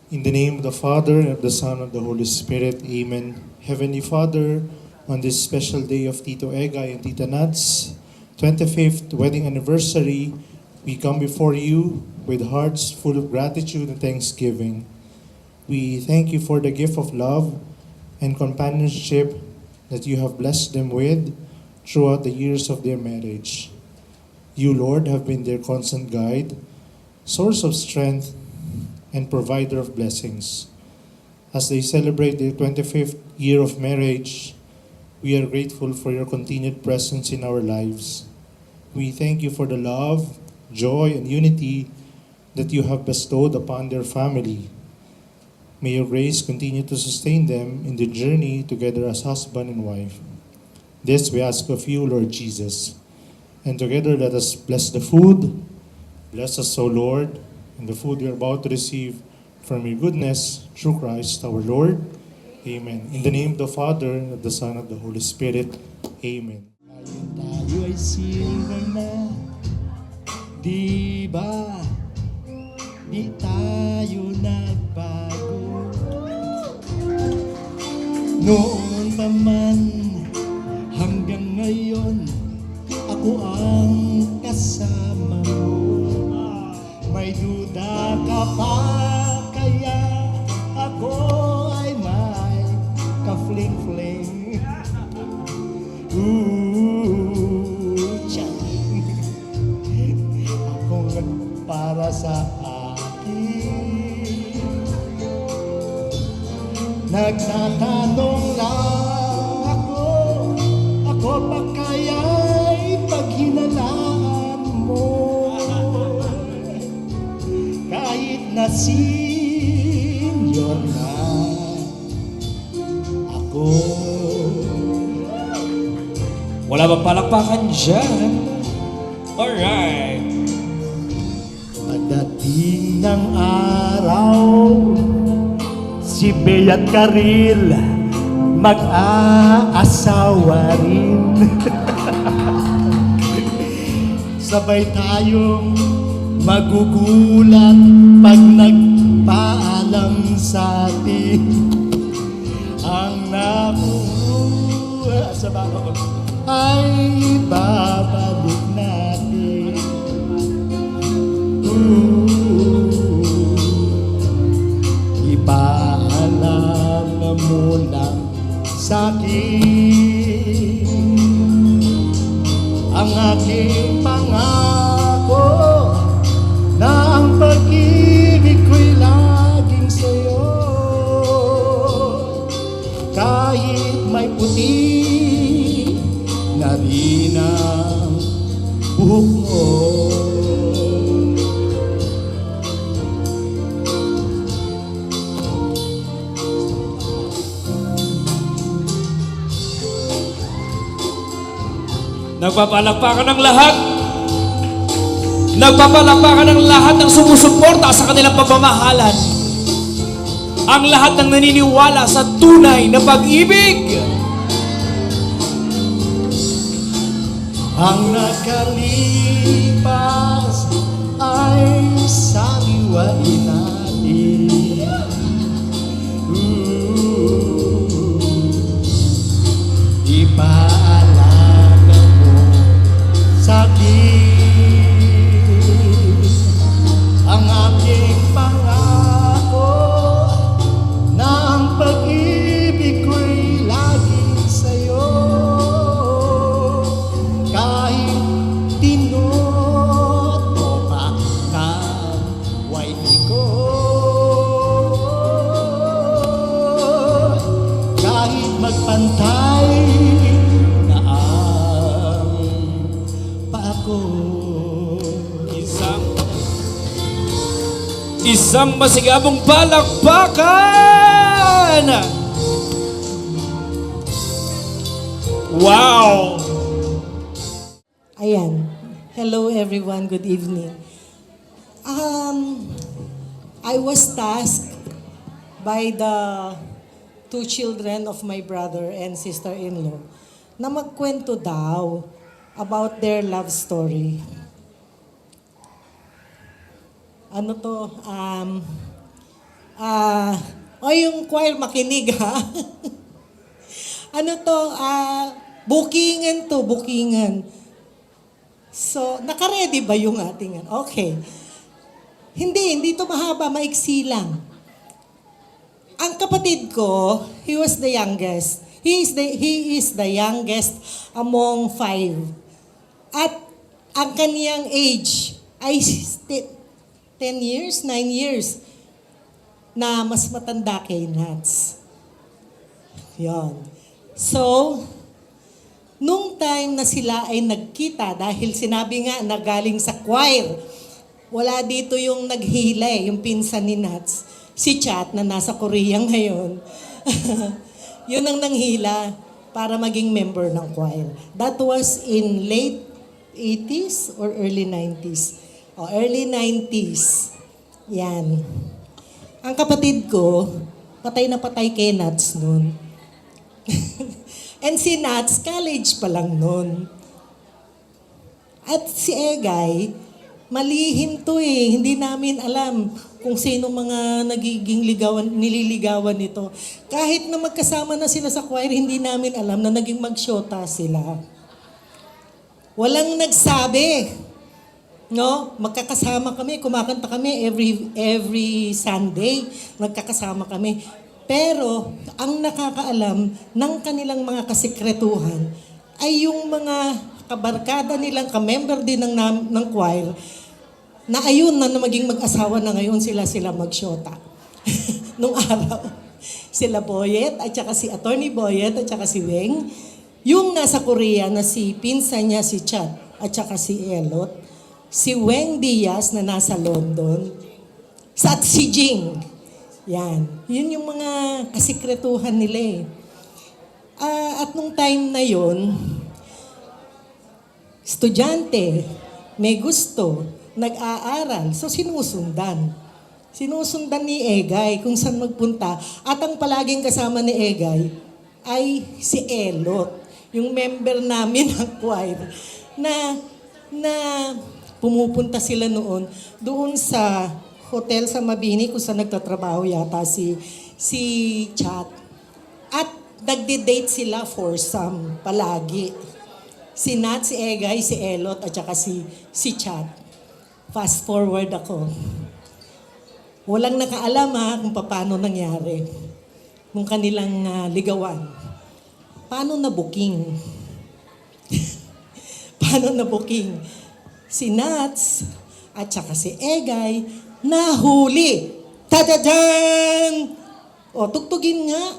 In the name of the Father, and of the Son, and of the Holy Spirit, Amen. Heavenly Father, on this special day of Tito Egay and Tita Nats' 25th wedding anniversary, we come before you with hearts full of gratitude and thanksgiving. We thank you for the gift of love and companionship that you have blessed them with throughout the years of their marriage. You, Lord, have been their constant guide, source of strength, and provider of blessings. As they celebrate their 25th year of marriage, we are grateful for your continued presence in our lives. We thank you for the love, joy, and unity that you have bestowed upon their family. May your grace continue to sustain them in the journey together as husband and wife. This we ask of you, Lord Jesus. And together let us bless the food. Bless us, O Lord, and the food we are about to receive from your goodness through Christ our Lord. Amen. In the name of the Father, and of the Son, and of the Holy Spirit. Amen. Tayo ay single na, di ba? Di tayo nagbago. Noon pa man, hanggang ngayon, ako ang kasama mo. May duda ka pa, kaya ako ay may ka-fling-fling. Tiyan. Ako para sa akin. Nagtatanong lang ako pa kaya'y paghinalaan mo? Kahit na senior na ako. Wala bang palakpakan dyan? Alright. Pagdating ng araw, si Bea at Karil mag-aasawa rin. Sabay tayong magugulat pag nagpaalam sa atin. Ang nakuha sa bawat ay babalik natin. Ipaalam mo lang sa'kin ang aking pangako na ang pag-ibig ko'y laging sa'yo. buhok mo. Nagpapalakpakan ng lahat. Nagpapalakpakan ng lahat ng sumusuporta sa kanilang pagmamahalan. Ang lahat ng naniniwala sa tunay na pag-ibig. Ang nakalipas ay saliwain natin. Ipaalala mo sa akin ang aking pangako na ang pag-ibig ko'y laging sa'yo. Kahit tinot mo pa ng white ko, kahit magpantay na ang pako. Isang masigabong palakpakan! Wow! Ayan. Hello everyone, good evening. I was tasked by the two children of my brother and sister-in-law na magkwento daw about their love story. Ano to? Yung choir makinig ha. Ano to? Bookingan to, bookingan. So, naka-ready ba yung ating? Okay. Hindi to mahaba, maiksi lang. Ang kapatid ko, he was the youngest. He is the youngest among 5. At ang kaniyang age ay 10 years, 9 years na mas matanda kay Nats. Yon. So, nung time na sila ay nagkita, dahil sinabi nga na galing sa choir, wala dito yung naghila yung pinsan ni Nats, si Chat na nasa Korea ngayon. Yun ang nanghila para maging member ng choir. That was in late 80s or early 90s. Early 90s. Yan. Ang kapatid ko, patay na patay kay Nats noon. And si Nats, college pa lang noon. At si Egay, malihim to eh. Hindi namin alam kung sino mga nagiging nililigawan nito. Kahit na magkasama na sila sa choir, hindi namin alam na naging magsyota sila. Walang nagsabi. No, magkakasama kami, kumakanta kami every Sunday, magkakasama kami. Pero ang nakakaalam ng kanilang mga kasikretuhan ay yung mga kabarkada nilang ka-member din ng choir na ayun na maging mag-asawa na ngayon sila magsyota. Nung araw, sila Boyet at saka si Attorney Boyet at saka si Weng, yung nasa Korea na si pinsan niya si Chat at saka si Elot, si Weng Diaz na nasa London, at si Jing. Yan. Yun yung mga kasikretuhan nila eh. At nung time na yon, estudyante, may gusto, nag-aaral, so sinusundan. Sinusundan ni Egay kung saan magpunta. At ang palaging kasama ni Egay ay si Elot, yung member namin ng choir, na pumupunta sila noon doon sa hotel sa Mabini kung saan nagtatrabaho yata si Chat. At nagde-date sila for some palagi. Si Nat, si Egay, si Elot, at saka si Chat. Fast forward ako. Walang nakaalam kung paano nangyari nung kanilang ligawan. Paano na-booking? Paano na-booking? Si Nats at saka si Egay nahuli. Tadadan! O, tugtugin nga.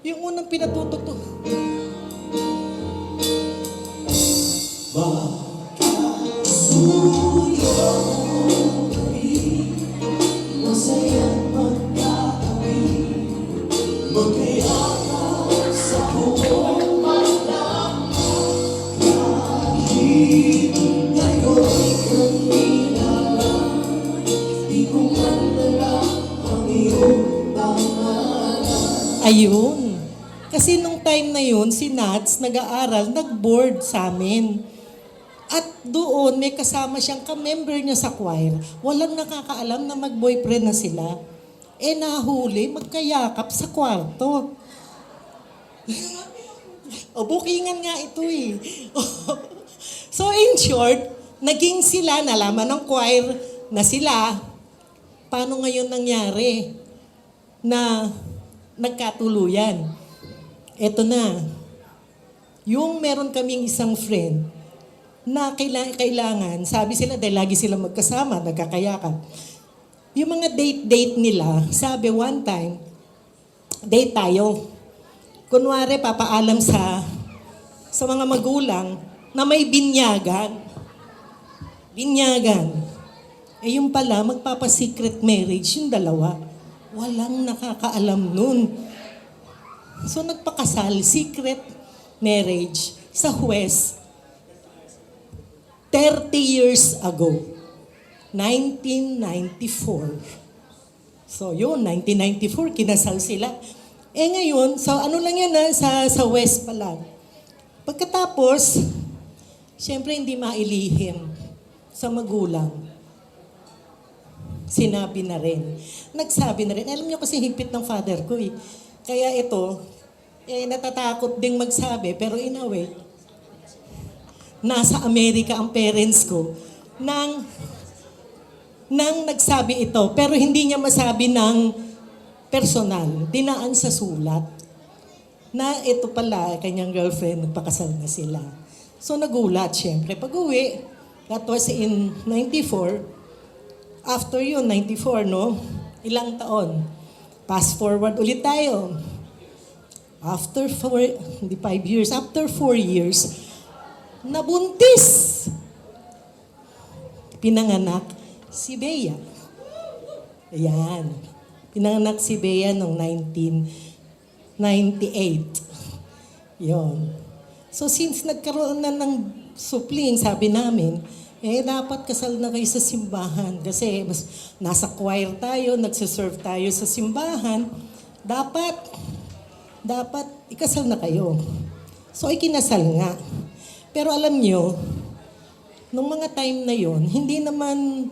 Yung unang pinatutugtog. yun. Kasi nung time na yun, si Nats nag-aaral, nag-board sa amin. At doon, may kasama siyang ka-member niya sa choir. Walang nakakaalam na mag-boyfriend na sila. Nahuli, magkayakap sa kwarto. O, bookingan nga ito eh. So in short, naging sila, nalaman ng choir na sila. Paano ngayon nangyari na nagkatuluyan? Eto na, yung meron kaming isang friend na kailangan, sabi sila dahil lagi sila magkasama, nagkakayakap. Yung mga date nila, sabi one time, date tayo. Kunwari, papaalam sa mga magulang na may binyagan. Binyagan. Yung pala, magpapa-secret marriage yung dalawa. Walang nakakaalam nun. So nagpakasal, secret marriage sa huwes 30 years ago. 1994. So yun, 1994, kinasal sila. Ngayon, so ano lang yan sa West pa lang. Pagkatapos, siyempre hindi mailihim sa magulang. Sinabi na rin. Nagsabi na rin. Alam niyo kasi higpit ng father ko eh. Kaya ito, natatakot ding magsabi, pero in a way, nasa Amerika ang parents ko nang nagsabi ito, pero hindi niya masabi ng personal, dinaan sa sulat, na ito pala, kanyang girlfriend, nagpakasal na sila. So nagulat, syempre. Pag-uwi, that was in 94, after yun, 94, no? Ilang taon? Fast forward ulit tayo. After 4 years, after 4 years, nabuntis. Pinanganak si Bea. Ayan. Pinanganak si Bea noong 1998. Yon. So since nagkaroon na ng supling, sabi namin, dapat kasal na kayo sa simbahan. Kasi mas nasa choir tayo, nagsiserve tayo sa simbahan. Dapat ikasal na kayo. So ikinasal nga. Pero alam nyo, nung mga time na yon, hindi naman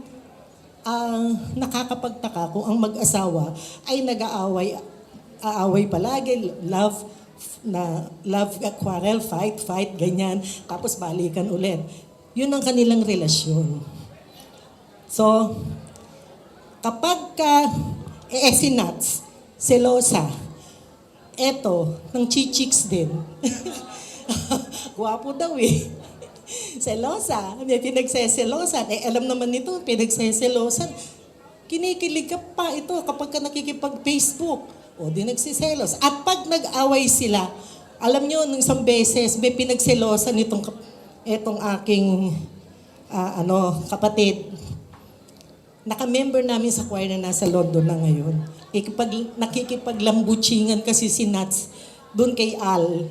nakakapagtaka kung ang mag-asawa ay aaway palagi, love, quarrel, fight, ganyan, tapos balikan ulit. Yun ang kanilang relasyon. So, kapag si Nats, selosa, eto, ng chichiks din. Guwapo daw eh. Selosa. May pinagseselosan. Alam naman nito, pinagseselosan. Kinikilig ka pa ito kapag ka nakikipag-Facebook. O, di nagsiselos. At pag nag-away sila, alam nyo, nung isang beses, may pinagselosan itong aking kapatid. Naka-member namin sa choir na nasa London na ngayon. Nakikipaglambuchingan kasi si Nats doon kay Al.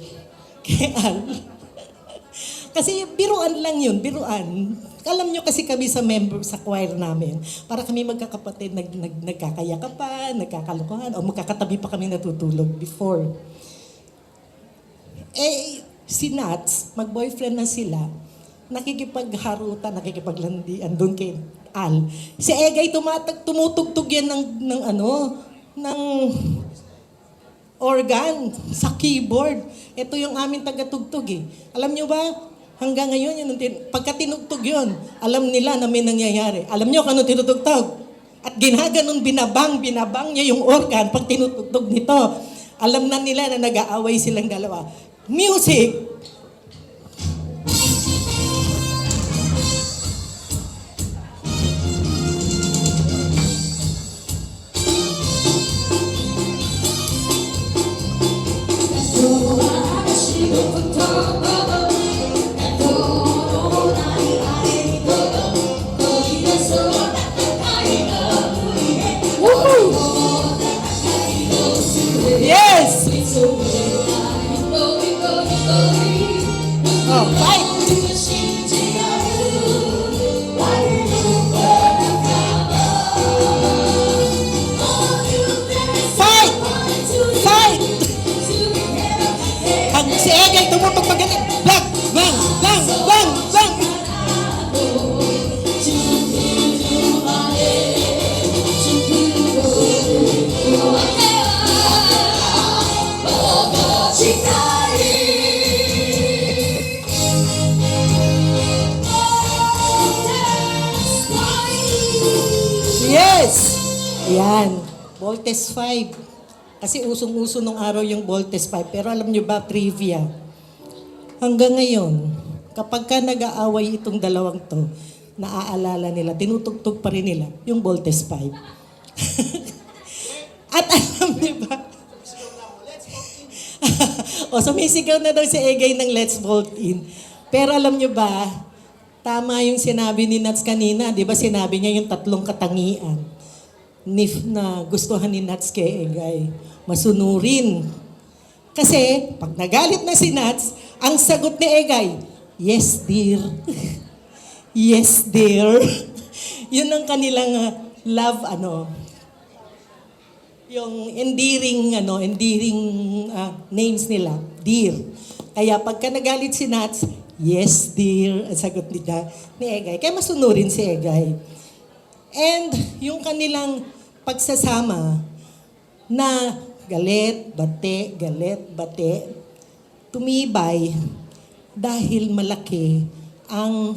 Kasi biruan lang yun, biruan. Alam nyo kasi kami sa member sa choir namin, para kami magkakapatid, nagkakayakapan, nagkakalukuhan, o magkakatabi pa kami natutulog before. Si Nats, mag-boyfriend na sila, nakikipagharutan, nakikipaglandian doon kay Al. Si Egay tumutugtog yan ng organ sa keyboard. Ito yung aming tagatugtog eh. Alam nyo ba, hanggang ngayon, pagka tinugtog yun, alam nila na may nangyayari. Alam nyo kung ano tinutugtog? At ginaganon, binabang niya yung organ pag tinutugtog nito. Alam na nila na nag-aaway silang dalawa. Music! Yes! Oh, fight! Fight! Fight! Yan, Voltes 5. Kasi usong-uso nung araw yung Voltes 5. Pero alam nyo ba, trivia, hanggang ngayon, kapag ka nag-aaway itong dalawang to, naaalala nila, tinutugtog pa rin nila yung Voltes 5. At alam niyo ba, o sumisigaw na daw si Egay ng Let's Vote In. Pero alam niyo ba, tama yung sinabi ni Nats kanina, di ba sinabi niya yung 3 katangian na gustuhan ni Nats kay Egay. Masunurin. Kasi pag nagalit na si Nats, ang sagot ni Egay, yes dear. Yes dear. Yun ang kanilang love, yung endearing names nila, dear. Kaya pagka nagalit si Nats, yes dear, ang sagot nila ni Egay. Kaya masunurin si Egay. And yung kanilang pagsasama na galit, bate, tumibay dahil malaki ang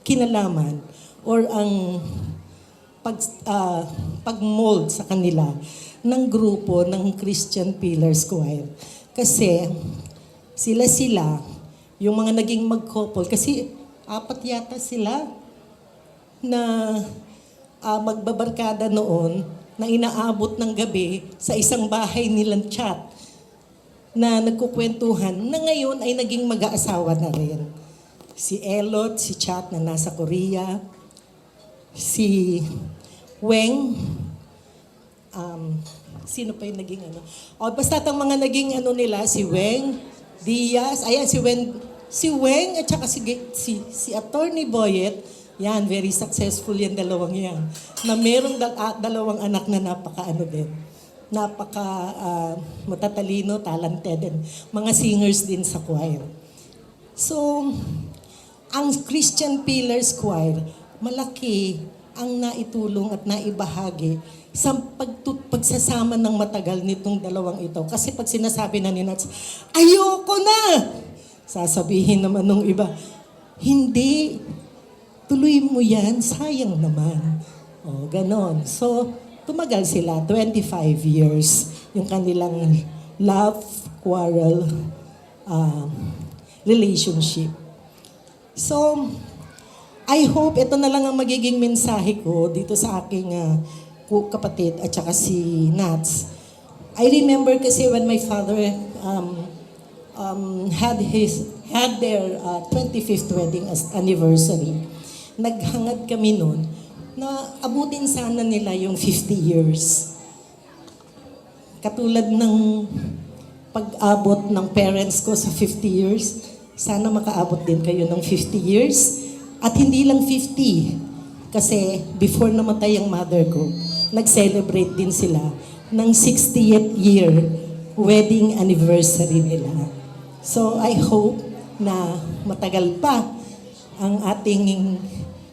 kinalaman or ang pag-mold sa kanila ng grupo ng Christian Pillars Choir. Kasi sila, yung mga naging mag-couple, kasi 4 yata sila na magbabarkada noon na inaabot ng gabi sa isang bahay nilang chat na nagkukwentuhan na ngayon ay naging mag-aasawa na rin. Si Elot, si Chat na nasa Korea, si Weng, sino pa yung naging basta ang mga naging nila, si Weng, Diaz, ayan si Weng at saka si Attorney Boyet, yan, very successful yan, dalawang yan. Na merong 2 anak na napaka matatalino, talented, and mga singers din sa choir. So, ang Christian Pillars Choir, malaki ang naitulong at naibahagi sa pagsasama ng matagal nitong dalawang ito. Kasi pag sinasabi na ni Nats, ayoko na! Sasabihin naman nung iba, hindi, tuloy mo yan, sayang naman. O, ganon. So, tumagal sila, 25 years, yung kanilang love, quarrel, relationship. So, I hope ito na lang ang magiging mensahe ko dito sa aking kapatid at saka si Nats. I remember kasi when my father had their 25th wedding anniversary, naghangad kami noon na abutin sana nila yung 50 years. Katulad ng pag-abot ng parents ko sa 50 years, sana makaabot din kayo ng 50 years. At hindi lang 50, kasi before namatay ang mother ko, nag-celebrate din sila ng 60th year wedding anniversary nila. So I hope na matagal pa ang ating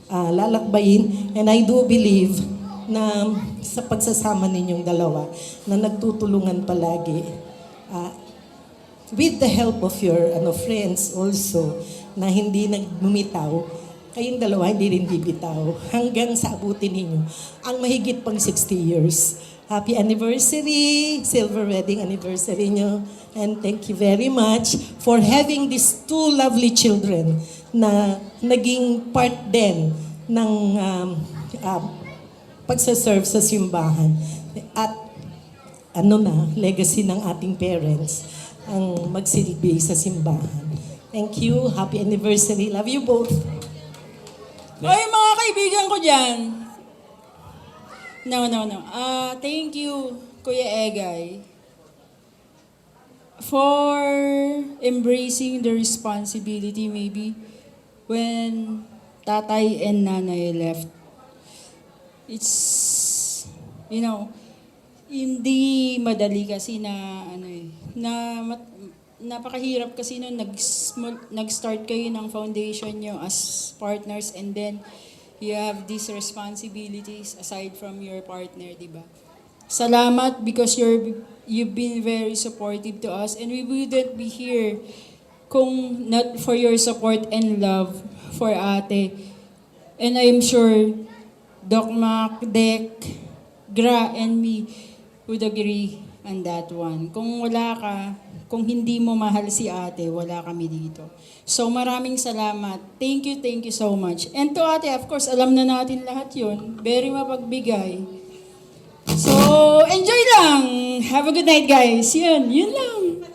lalakbayin, and I do believe na sa pagsasama ninyong dalawa na nagtutulungan palagi with the help of your friends also na hindi nagbumitaw, kayong dalawa hindi rin bibitaw hanggang sa abutin ninyo ang mahigit pang 60 years. Happy anniversary, silver wedding anniversary nyo, and thank you very much for having these 2 lovely children na naging part din ng pagsaserve sa simbahan. At legacy ng ating parents ang magsilbi sa simbahan. Thank you. Happy anniversary. Love you both. Oy, mga kaibigan ko dyan. No. Thank you, Kuya Egay, for embracing the responsibility maybe when tatay and nanay left. It's, hindi madali kasi napakahirap kasi nung nag-start kayo ng foundation nyo as partners, and then you have these responsibilities aside from your partner, di ba? Salamat because you've been very supportive to us, and we wouldn't be here kung not for your support and love for ate. And I'm sure Doc Mac, Dek, Gra, and me would agree on that one. Kung wala ka, kung hindi mo mahal si ate, wala kami dito. So maraming salamat. Thank you so much. And to ate, of course, alam na natin lahat yun. Very mapagbigay. So, enjoy lang. Have a good night, guys. Yun lang.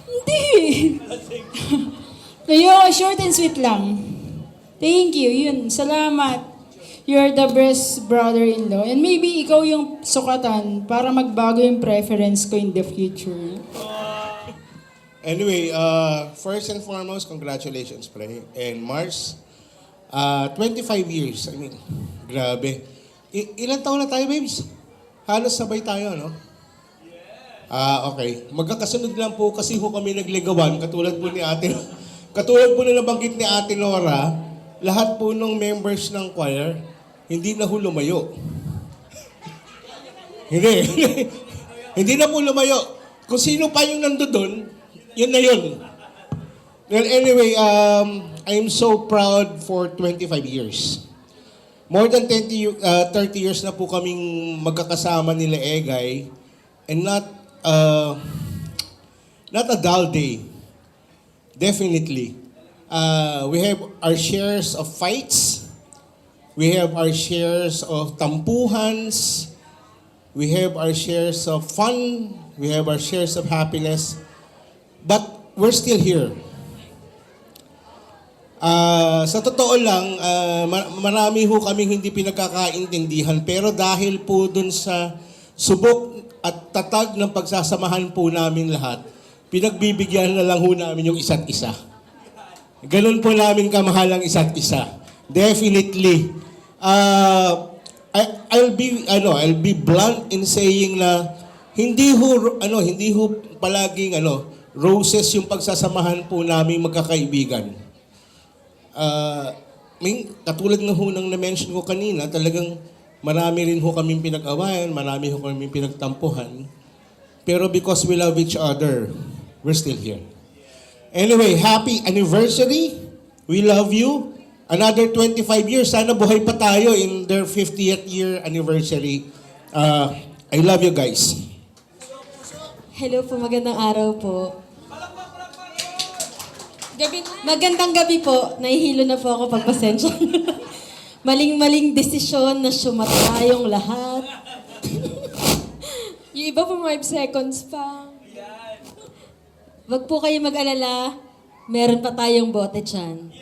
Hindi. Ayun, short and sweet lang. Thank you. Yun, salamat. You're the best brother-in-law. And maybe ikaw yung sukatan para magbago yung preference ko in the future. Anyway, first and foremost, congratulations, pre. And Mars, 25 years. I mean, grabe. Ilan taon na tayo, babes? Halos sabay tayo, no? Okay. Magkakasunod lang po kasi ho kami nagligawan, katulad po ni Ate, katulad po na nabanggit ni Ate Nora, lahat po ng members ng choir, hindi na ho lumayo. Hindi na po lumayo. Kung sino pa yung nandoon, yun na yun. Well, anyway, I'm so proud for 25 years. More than 30 years na po kaming magkakasama nila Egay, and not a dull day. Definitely. We have our shares of fights. We have our shares of tampuhans. We have our shares of fun. We have our shares of happiness. But we're still here. Sa totoo lang, marami ho kaming hindi pinagkakaintindihan. Pero dahil po dun sa subok at tatag ng pagsasamahan po namin lahat, pinagbibigyan na lang ho namin yung isa't isa. Ganun po namin kamahal ang isa't isa. Definitely. I'll be blunt in saying na hindi ho palaging roses yung pagsasamahan po namin magkakaibigan. Katulad na ho ng na-mention ko kanina, talagang marami rin ho kaming pinag-awayan, marami ho kaming pinagtampuhan. Pero because we love each other, we're still here. Anyway, happy anniversary. We love you. Another 25 years. Sana buhay pa tayo in their 50th year anniversary. I love you guys. Hello po, magandang araw po. Magandang gabi po. Nahihilo na po ako pagpasensya. Maling-maling desisyon na sumata yung lahat. Yung iba po 5 seconds pa. Wag po kayo mag-alala. Meron pa tayong bote dyan.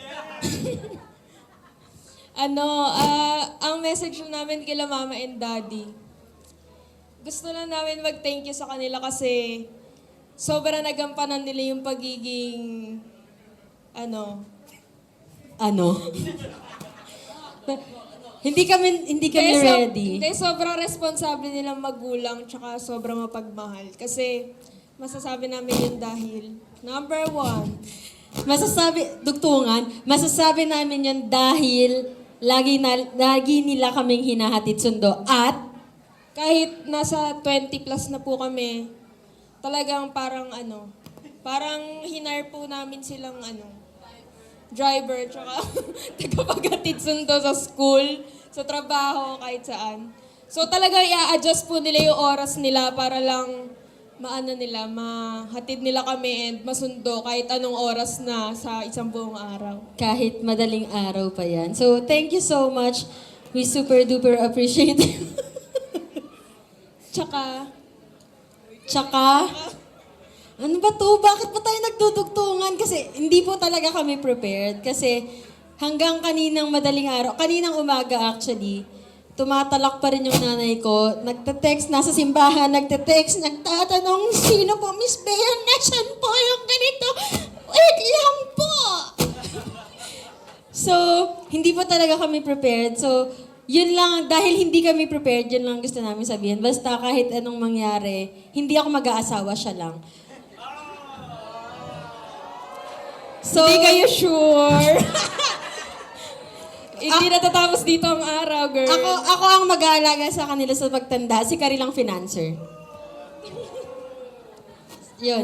Ang message namin kila Mama and Daddy. Gusto lang namin mag-thank you sa kanila kasi sobrang nagampanan nila yung pagiging Hindi kami ready. Hindi, sobrang responsable nilang magulang tsaka sobrang mapagmahal. Kasi masasabi namin yun dahil, number 1, masasabi namin yun dahil lagi nila kaming hinahatid sundo at kahit nasa 20 plus na po kami, talagang parang hinire po namin silang driver, tsaka tagapaghatid sundo sa school, sa trabaho, kahit saan. So talagang i-adjust po nila yung oras nila para lang mahatid nila kami and masundo kahit anong oras na sa isang buong araw. kahit madaling araw pa yan. So, thank you so much. We super duper appreciate it. Tsaka, ano ba to? Bakit pa tayo nagdudugtungan? Kasi hindi po talaga kami prepared. Kasi hanggang kaninang madaling araw, kaninang umaga actually, tumatalak pa rin yung nanay ko. Nagte-text, nasa simbahan, nagte-text, nagtatanong, sino po, Miss Bea, nasan po yung ganito? Wait lang po! So, hindi po talaga kami prepared. So, yun lang, dahil hindi kami prepared, yun lang gusto namin sabihin. Basta kahit anong mangyari, hindi ako mag-aasawa, siya lang. So, Hindi kayo sure? Hindi natatapos dito ang araw, girl. Ako ang mag-aalaga sa kanila sa pagtanda, si Karilang financer. Yun.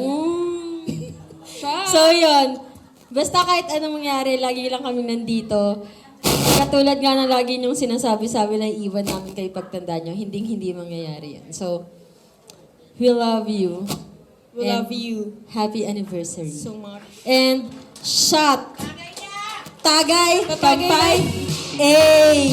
So, yun. Basta kahit anong mangyari, lagi lang kami nandito. katulad nga na lagi niyong sinasabi-sabi na iwan namin kayo pagtanda nyo, hindi mangyayari yan. So, we love you. We love you. Happy anniversary. So much. And shot. Tagay. Tatagay. Kampay.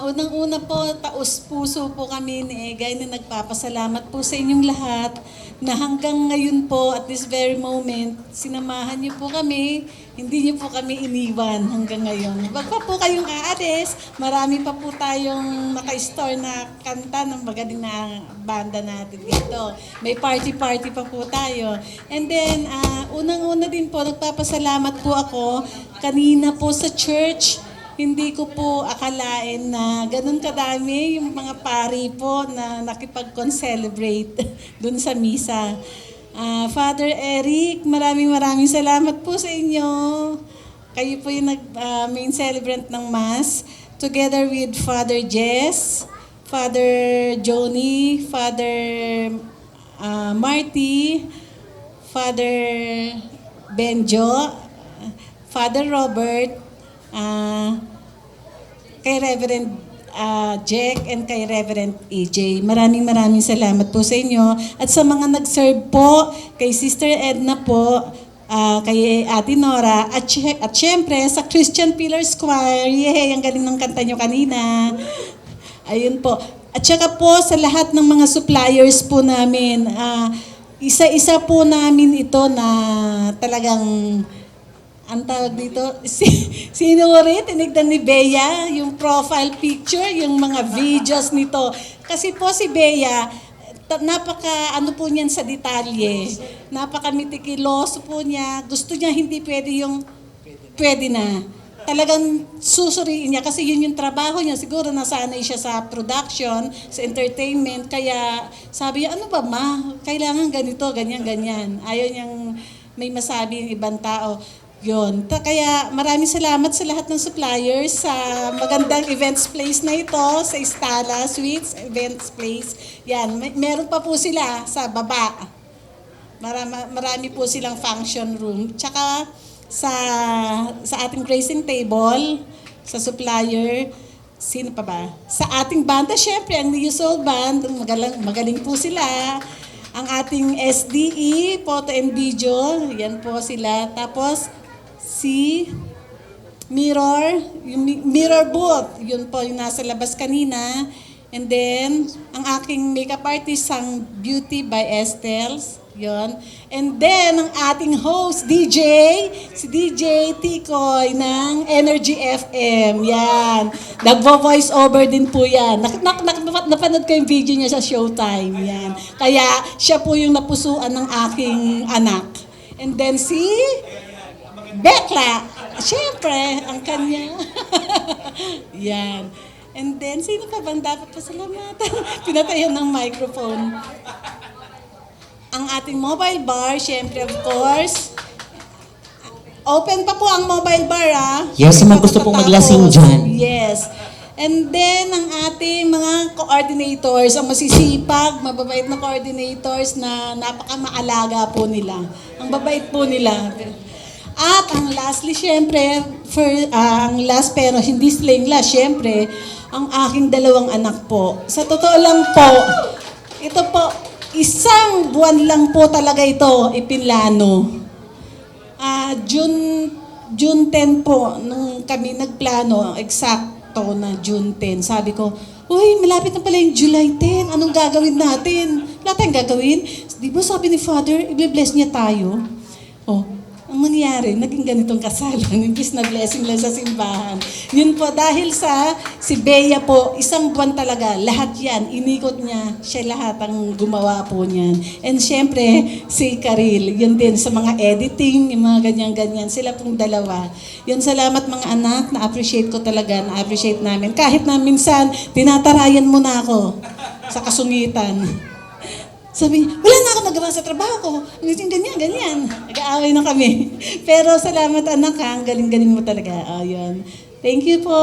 Unang-una po, taus-puso po kami ni Egay na nagpapasalamat po sa inyong lahat na hanggang ngayon po, at this very moment, sinamahan niyo po kami, hindi niyo po kami iniwan hanggang ngayon. Wag pa po kayong aalis, marami pa po tayong naka-store na kanta ng magaling na banda natin dito. May party-party pa po tayo. And then, unang-una din po, nagpapasalamat po ako kanina po sa church. Hindi ko po akalain na ganun kadami yung mga pari po na nakipag-concelebrate dun sa misa. Father Eric, maraming salamat po sa inyo. Kayo po yung main celebrant ng Mass. Together with Father Jess, Father Joni, Father Marty, Father Benjo, Father Robert, kay Reverend Jack and kay Reverend EJ. Maraming salamat po sa inyo. At sa mga nag-serve po, kay Sister Edna po, kay Ate Nora, at syempre sa Christian Pillars Choir. Yay! Ang galing ng kanta nyo kanina. Ayun po. At saka po sa lahat ng mga suppliers po namin, isa-isa po namin ito na talagang ang tawag dito, sinuri, tinignan ni Bea, yung profile picture, yung mga videos nito. Kasi po si Bea, ano po niyan sa detalye. Napaka meticuloso po niya. Gusto niya hindi pwede na. Talagang susuriin niya kasi yun yung trabaho niya. Siguro nasanay siya sa production, sa entertainment. Kaya sabi niya, ano ba ma? Kailangan ganito, ganyan. Ayaw niyang may masabi yung ibang tao. Yun. Kaya maraming salamat sa lahat ng suppliers sa magandang events place na ito, sa Stala Suites Events Place. Yan, meron pa po sila sa baba. Marami po silang function room. Tsaka sa ating praising table, sa supplier, sino pa ba? Sa ating banda, syempre, ang New Soul Band, magaling po sila. Ang ating SDE, Photo and Video, yan po sila. Tapos, si yung Mirror Booth, yun po yung nasa labas kanina. And then, ang aking makeup artist, ang Beauty by Estels, yun. And then, ang ating host, DJ, si DJ Tikoy ng Energy FM, yan. Nagvo-voice over din po yan. Napanood ko yung video niya sa Showtime, yan. Kaya, siya po yung napusuan ng aking anak. And then, si Bekla, siyempre, ang kanya. Yan. And then, sino pa bang dapat pasalamatan? Pinatayan ng microphone. Ang ating mobile bar, siyempre, of course. Open pa po ang mobile bar, Yes, naman gusto pong maglasing dyan. Yes. And then, ang ating mga coordinators, ang masisipag, mababait na coordinators na napaka-maalaga po nila. Ang babait po nila. At ang lastly, syempre, ang last pero hindi sila yung last, syempre, ang aking dalawang anak po. Sa totoo lang po, ito po, isang buwan lang po talaga ito ipinlano. June 10 po, nung kami nagplano, eksakto na June 10, sabi ko, uy, malapit na pala yung July 10, anong gagawin natin? Wala tayong gagawin. Di ba sabi ni Father, i-bless niya tayo? Oh, ang mangyari, naging ganitong kasalan, imbis na blessing lang sa simbahan. Yun po, dahil si Bea po, isang buwan talaga, lahat yan, inikot niya, siya lahat ang gumawa po niyan. And syempre, si Karil, yun din sa mga editing, yung mga ganyan-ganyan, sila pong dalawa. Yun, salamat mga anak, na-appreciate ko talaga, na-appreciate namin. Kahit na minsan, tinatarayan mo na ako sa kasungitan. Sabi, wala na ako nagawa sa trabaho ko. Ganyan. Nag-aaway na kami. Pero salamat anak ha, ang galing-galing mo talaga. Ayun. Thank you po.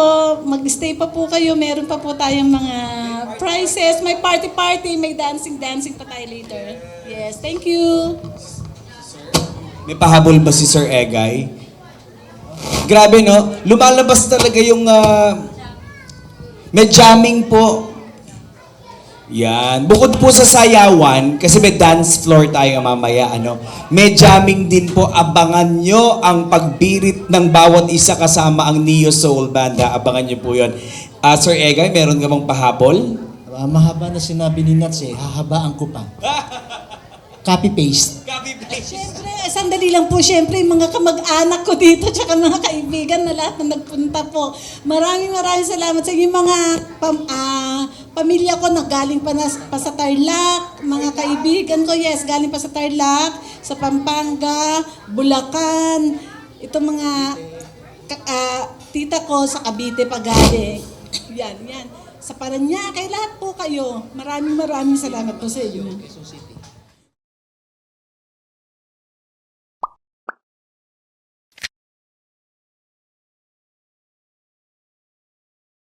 Mag-stay pa po kayo. Meron pa po tayong mga prizes. May party-party, may dancing-dancing pa tayo later. Yes, thank you. May pahabol ba si Sir Egay? Grabe, no? Lumalabas talaga yung may jamming po. Yan. Bukod po sa sayawan, kasi may dance floor tayo mamaya, ano? May jamming din po. Abangan nyo ang pagbirit ng bawat isa kasama ang Neo Soul Band. Abangan nyo po yun. Sir Egay, meron ka bang pahabol? Mahaba na sinabi ni Nats hahabaan ko pa. Copy-paste. Siyempre, sandali lang po, siyempre, yung mga kamag-anak ko dito, tsaka mga kaibigan na lahat na nagpunta po. Maraming salamat sa inyo, mga pamilya ko na galing pa sa Tarlac, mga kaibigan ko, yes, galing pa sa Tarlac, sa Pampanga, Bulacan, ito mga tita ko sa Cavite pa galing. Yan. Sa Parañaque, lahat po kayo. Maraming salamat po sa inyo.